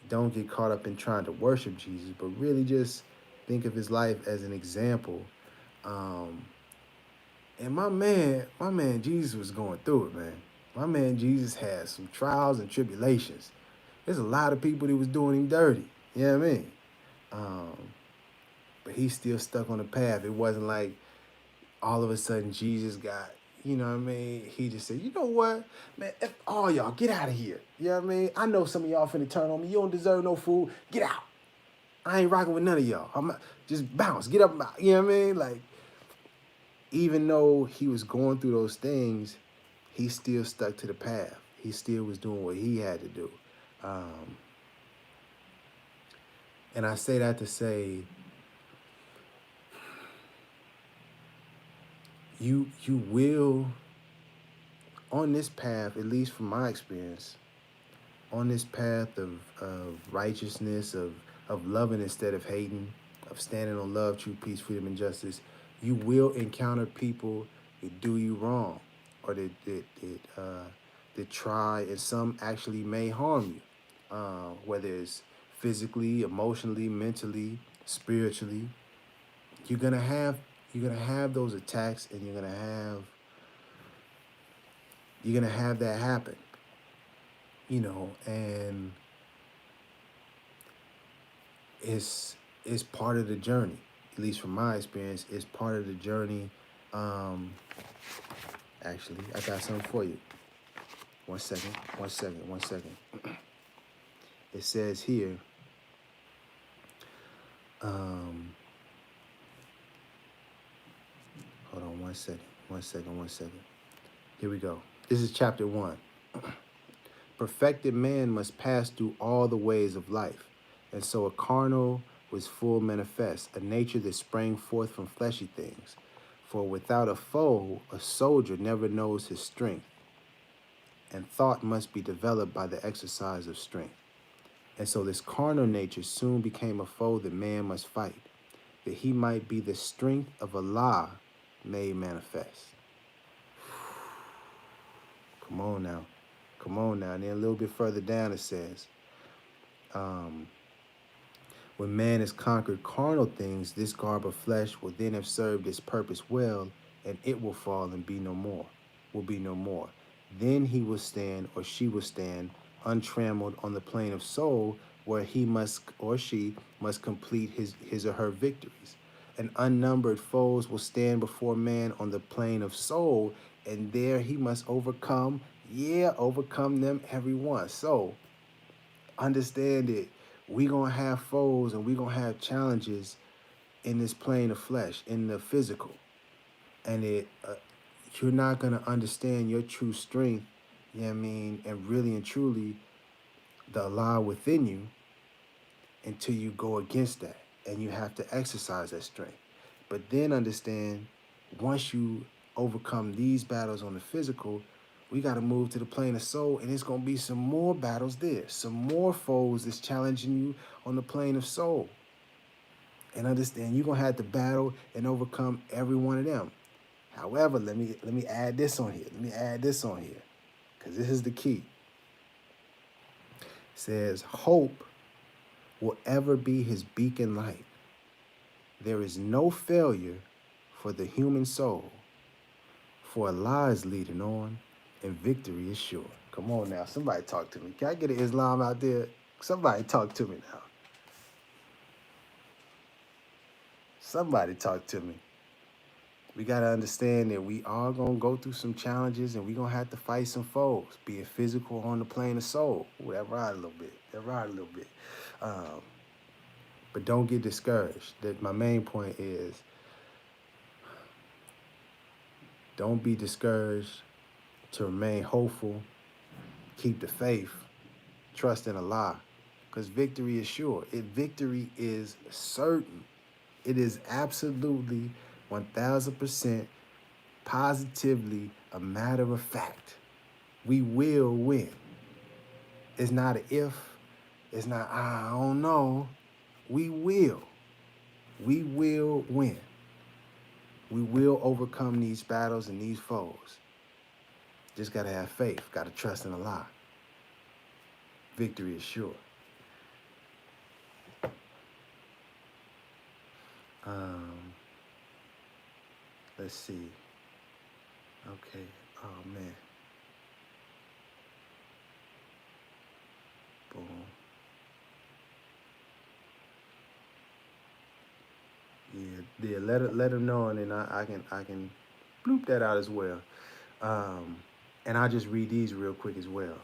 Don't get caught up in trying to worship Jesus, but really just think of his life as an example. Um, and my man Jesus was going through it, man. My man Jesus had some trials and tribulations. There's a lot of people that was doing him dirty. You know what I mean? Um, but he still stuck on the path. It wasn't like all of a sudden Jesus got, you know what I mean? He just said, you know what, man, F all y'all, get out of here. You know what I mean? I know some of y'all finna turn on me. You don't deserve no food. Get out. I ain't rocking with none of y'all. I'm not, just bounce, get up, you know what I mean? Like, even though he was going through those things, he still stuck to the path. He still was doing what he had to do. Um, and I say that to say, you will, on this path, at least from my experience, on this path of righteousness, of loving instead of hating, of standing on love, truth, peace, freedom, and justice, you will encounter people that do you wrong, or that try, and some actually may harm you, whether it's physically, emotionally, mentally, spiritually. You're gonna have you're gonna have those attacks, and you're gonna have that happen, and it's part of the journey. At least from my experience, it's part of the journey. Um, Actually, I got something for you. One second. It says here. Um, Hold on one second. Here we go. This is chapter 1. Perfected man must pass through all the ways of life, and so a carnal was full manifest, a nature that sprang forth from fleshy things. For without a foe, a soldier never knows his strength, and thought must be developed by the exercise of strength. And so this carnal nature soon became a foe that man must fight, that he might be the strength of Allah made manifest. Come on now. And then a little bit further down it says, when man has conquered carnal things, this garb of flesh will then have served its purpose well, and it will fall and be no more. Then he will stand, or she will stand, untrammeled on the plane of soul, where he must, or she must, complete his or her victories. And unnumbered foes will stand before man on the plane of soul, and there he must overcome them every one. So understand it. We gonna have foes, and we gonna have challenges in this plane of flesh, in the physical, and you're not gonna understand your true strength, you know what I mean, and really and truly the Allah within you, until you go against that, and you have to exercise that strength. But then understand, once you overcome these battles on the physical, we got to move to the plane of soul, and it's going to be some more battles there, some more foes that's challenging you on the plane of soul. And understand, you're going to have to battle and overcome every one of them. However, let me add this on here. Because this is the key. It says, hope will ever be his beacon light. There is no failure for the human soul, for Allah is leading on, and victory is sure. Come on now, somebody talk to me. Can I get an Islam out there? Somebody talk to me now. Somebody talk to me. We got to understand that we are going to go through some challenges, and we're going to have to fight some foes, be it physical or on the plane of soul. Ooh, that ride a little bit. But don't get discouraged. My main point is, don't be discouraged, to remain hopeful, keep the faith, trust in Allah, because victory is sure. Victory is certain. It is absolutely 1,000% positively a matter of fact. We will win. It's not an if. It's not, I don't know. We will. We will win. We will overcome these battles and these foes. Just got to have faith. Got to trust in Allah. Victory is sure. Let's see. Okay. Oh, man. Boom. Yeah. Let them know, and then I can bloop that out as well. And I'll just read these real quick as well.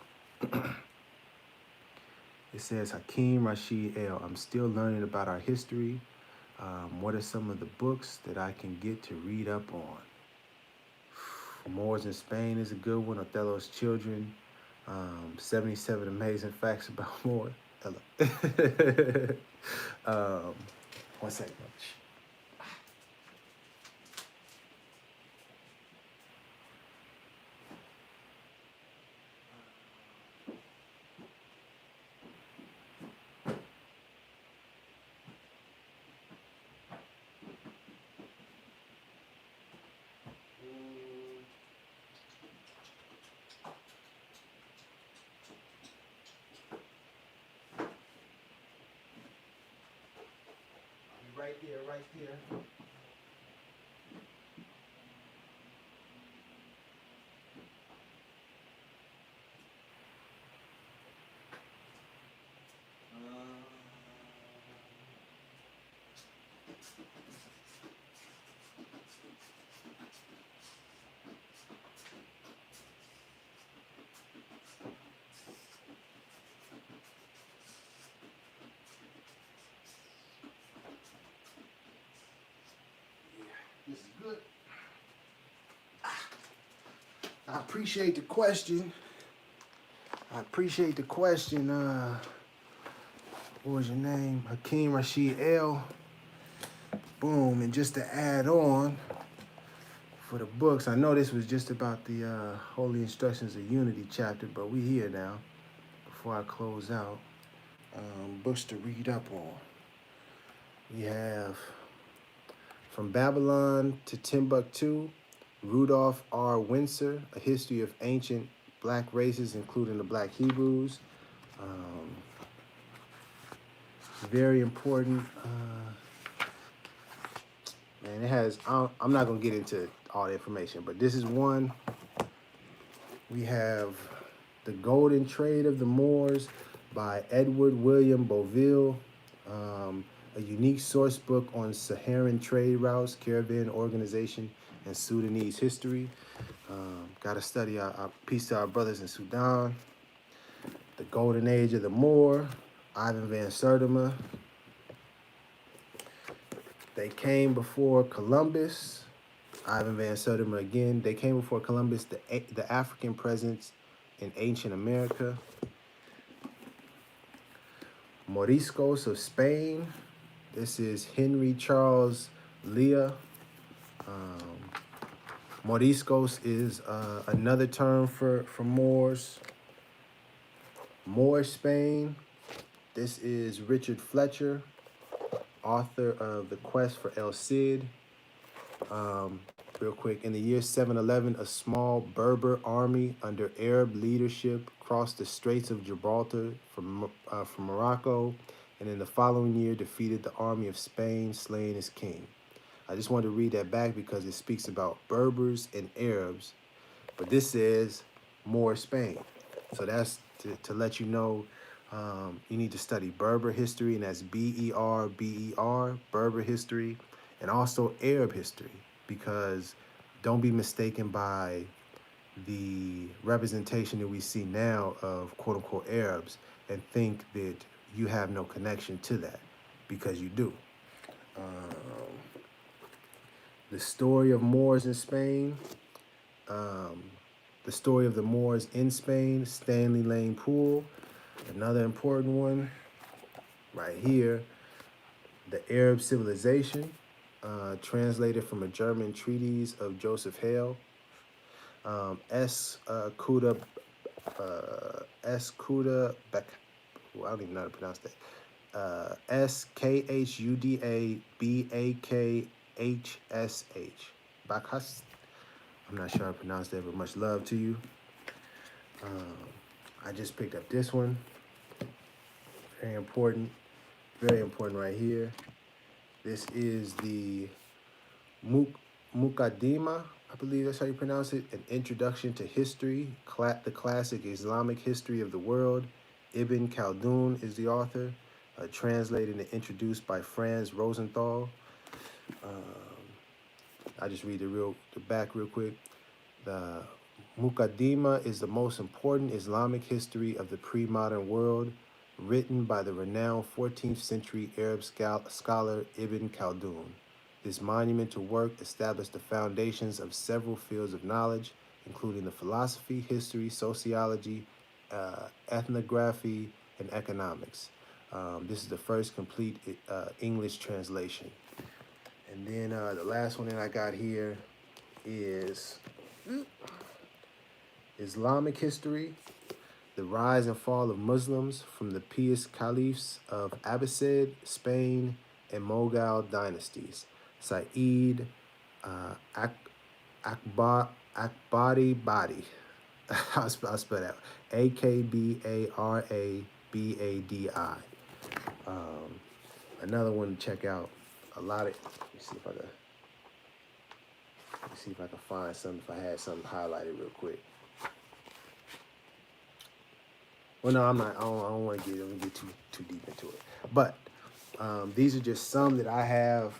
It says Hakeem Rashid El. I'm still learning about our history. What are some of the books that I can get to read up on? Moors in Spain is a good one. Othello's Children. 77 Amazing Facts About Moors. um, one second. Right there, right there. This is good. I appreciate the question. What was your name? Hakeem Rashid El. Boom. And just to add on for the books, I know this was just about the Holy Instructions of Unity chapter, but we here now. Before I close out, books to read up on. We have From Babylon to Timbuktu, Rudolph R. Windsor, A History of Ancient Black Races, including the Black Hebrews. Very important. Man, it has, I'm not going to get into all the information, but this is one. We have The Golden Trade of the Moors by Edward William Boville. A unique source book on Saharan trade routes, caravan organization, and Sudanese history. Got to study our peace to our brothers in Sudan. The Golden Age of the Moor, Ivan van Sertima. They came before Columbus, Ivan van Sertima again. They came before Columbus, the African presence in ancient America. Moriscos of Spain. This is Henry Charles Lea. Moriscos is another term for Moors. Moorish Spain. This is Richard Fletcher, author of The Quest for El Cid. Real quick, in the year 711, a small Berber army under Arab leadership crossed the Straits of Gibraltar from Morocco, and in the following year defeated the army of Spain, slaying its king. I just wanted to read that back because it speaks about Berbers and Arabs, but this says Moor Spain. So that's to let you know you need to study Berber history, and that's B-E-R-B-E-R, Berber history, and also Arab history, because don't be mistaken by the representation that we see now of quote-unquote Arabs and think that you have no connection to that, because you do. The story of Moors in Spain, the story of the Moors in Spain, Stanley Lane Poole. Another important one right here, The Arab Civilization, translated from a German treatise of Joseph Hale. S. Kuda Beck. I don't even know how to pronounce that. Skhudabaksh. Bakhas. I'm not sure how to pronounce that, but much love to you. I just picked up this one. Very important right here. This is the Muqaddimah, I believe that's how you pronounce it, An Introduction to History, the classic Islamic history of the world. Ibn Khaldun is the author, translated and introduced by Franz Rosenthal. I just read the back real quick. The Muqaddimah is the most important Islamic history of the pre-modern world. written by the renowned 14th century Arab scholar Ibn Khaldun. This monumental work established the foundations of several fields of knowledge, including the philosophy, history, sociology, ethnography, and economics. This is the first complete English translation. And then the last one that I got here is Islamic history, the rise and fall of Muslims from the pious caliphs of Abbasid, Spain, and Mughal dynasties. Saeed Akbari Badi. I'll spell that. Akbarabadi. Another one to check out. A lot of. Let me see if I can. Let me see if I can find something. If I had something highlighted real quick. Well, no, I'm not. I don't want to get too deep into it. But these are just some that I have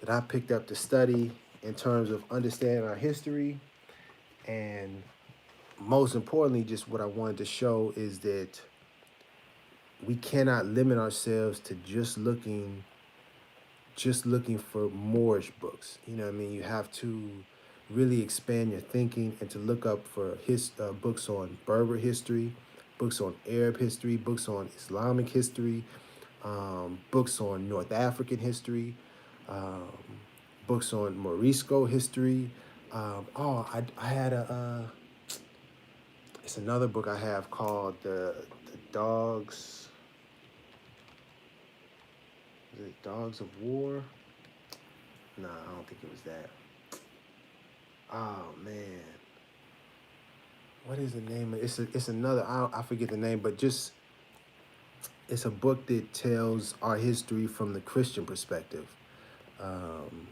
that I picked up to study in terms of understanding our history, and most importantly, just what I wanted to show is that we cannot limit ourselves to just looking for Moorish books. You know what I mean? You have to really expand your thinking and to look up for books on Berber history, books on Arab history, books on Islamic history, books on North African history, um, books on Morisco history. I had it's another book I have called the Dogs. Is it Dogs of War? No, I don't think it was that. Oh man, what is the name? It's another. I forget the name, but just it's a book that tells our history from the Christian perspective. Um,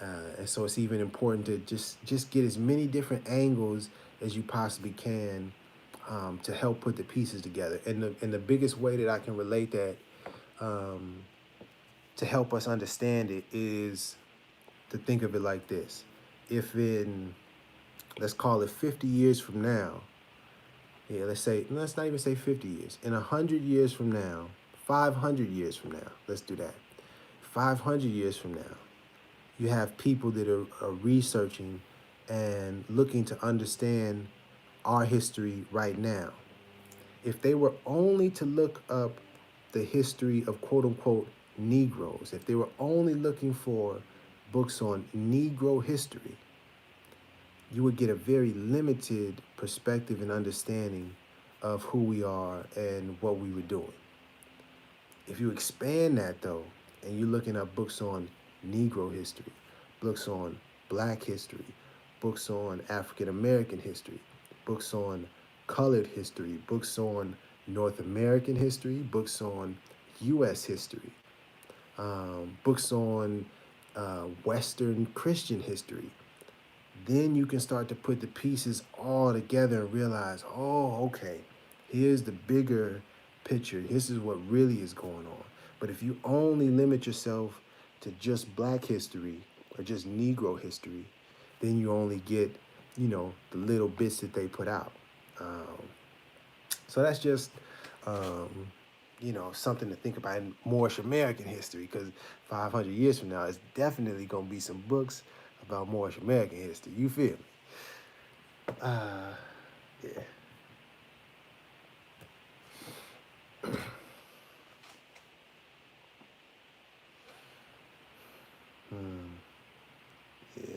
and so it's even important to just get as many different angles as you possibly can to help put the pieces together. And the biggest way that I can relate that um, to help us understand it is to think of it like this: if in, let's call it 50 years from now, yeah, let's not even say 50 years, in 100 years from now, 500 years from now, let's do that. 500 years from now, you have people that are researching and looking to understand our history right now. If they were only to look up the history of quote unquote Negroes, if they were only looking for books on Negro history, you would get a very limited perspective and understanding of who we are and what we were doing. If you expand that though, and you're looking at books on Negro history, books on Black history, books on African American history, books on colored history, books on North American history, books on U.S. history, books on Western Christian history, then you can start to put the pieces all together and realize, oh, okay, here's the bigger picture. This is what really is going on. But if you only limit yourself to just Black history or just Negro history, then you only get, the little bits that they put out. Um, so that's just, um, something to think about in Moorish American history, because 500 years from now, it's definitely going to be some books about Moorish American history. You feel me? Uh, yeah. Hmm. Yeah.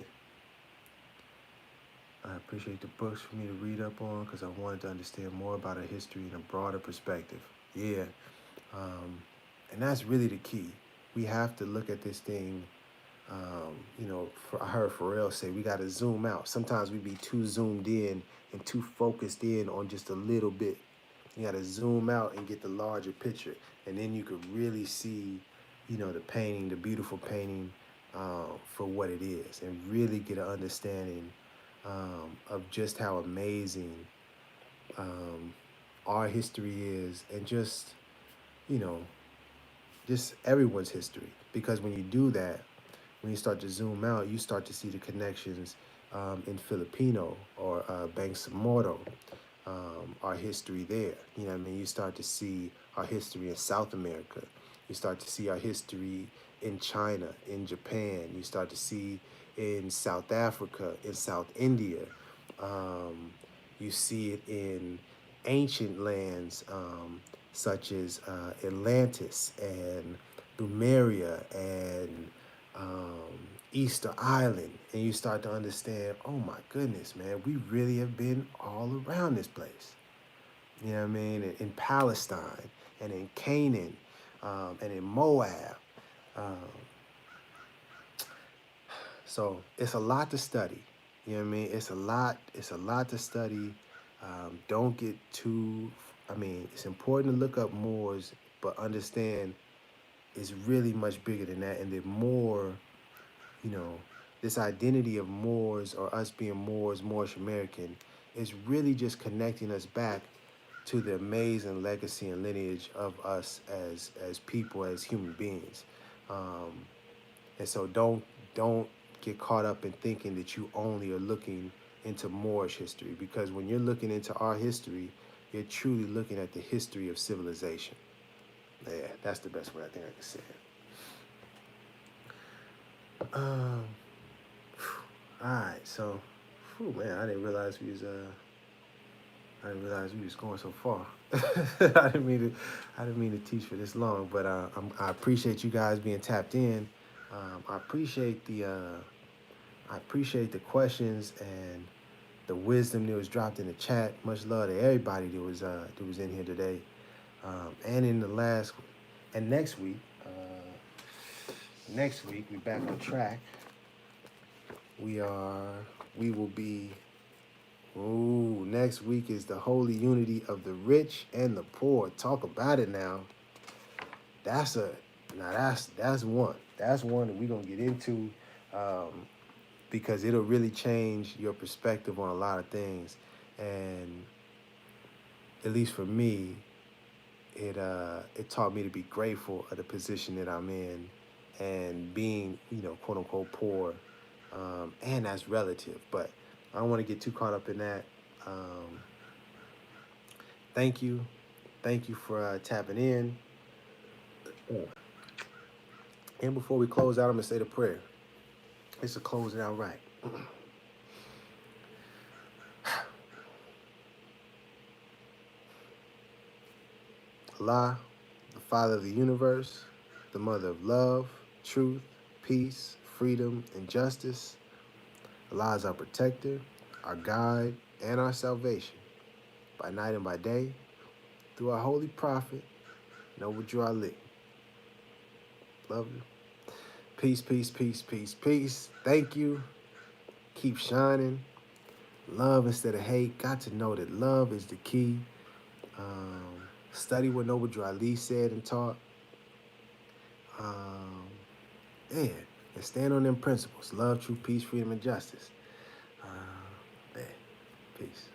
I appreciate the books for me to read up on because I wanted to understand more about our history in a broader perspective. Yeah. Um, and that's really the key. We have to look at this thing. I heard Pharrell say we got to zoom out. Sometimes we be too zoomed in and too focused in on just a little bit. You got to zoom out and get the larger picture, and then you could really see, the painting, the beautiful painting, for what it is, and really get an understanding of just how amazing um, our history is, and you know, just everyone's history. Because when you do that, when you start to zoom out, you start to see the connections in Filipino or Bangsamoro, our history there. You know what I mean? You start to see our history in South America. You start to see our history in China, in Japan. You start to see in South Africa, in South India. Um, you see it in ancient lands such as Atlantis and Lemuria and um, Easter Island, and you start to understand, oh my goodness, man, we really have been all around this place. You know what I mean? In Palestine and in Canaan and in Moab. Um, so it's a lot to study. You know what I mean? It's a lot. It's a lot to study. Don't get too. I mean, it's important to look up Moors, but understand it's really much bigger than that. And the more, you know, this identity of Moors or us being Moors, Moorish American, is really just connecting us back to the amazing legacy and lineage of us as people, as human beings. Um, and so don't get caught up in thinking that you only are looking into Moorish history, because when you're looking into our history, you're truly looking at the history of civilization. Yeah, that's the best way I think I can say it. All right, so, man, I didn't realize we was going so far. I didn't mean to teach for this long, but I appreciate you guys being tapped in. I appreciate I appreciate the questions and the wisdom that was dropped in the chat. Much love to everybody that was in here today, and in the last and next week. Next week we back on track. We are. We will be. Ooh, next week is the holy unity of the rich and the poor. Talk about it now. That's a now that's one. That's one that we're gonna get into, um, because it'll really change your perspective on a lot of things. And at least for me, it taught me to be grateful of the position that I'm in, and being, quote unquote poor, and that's relative. But I don't want to get too caught up in that. Um, thank you, thank you for tapping in. And before we close out, I'm gonna say the prayer. It's to close it out right. Allah, the Father of the universe, the Mother of love, truth, peace, freedom, and justice. Allah is our protector, our guide, and our salvation, by night and by day, through our holy prophet, Noble Drew Ali. Love you. Peace, peace, peace, peace, peace. Thank you. Keep shining. Love instead of hate. Got to know that love is the key. Study what Noble Drew Ali said and taught. Um, yeah, and stand on them principles: love, truth, peace, freedom, and justice. Yeah, peace.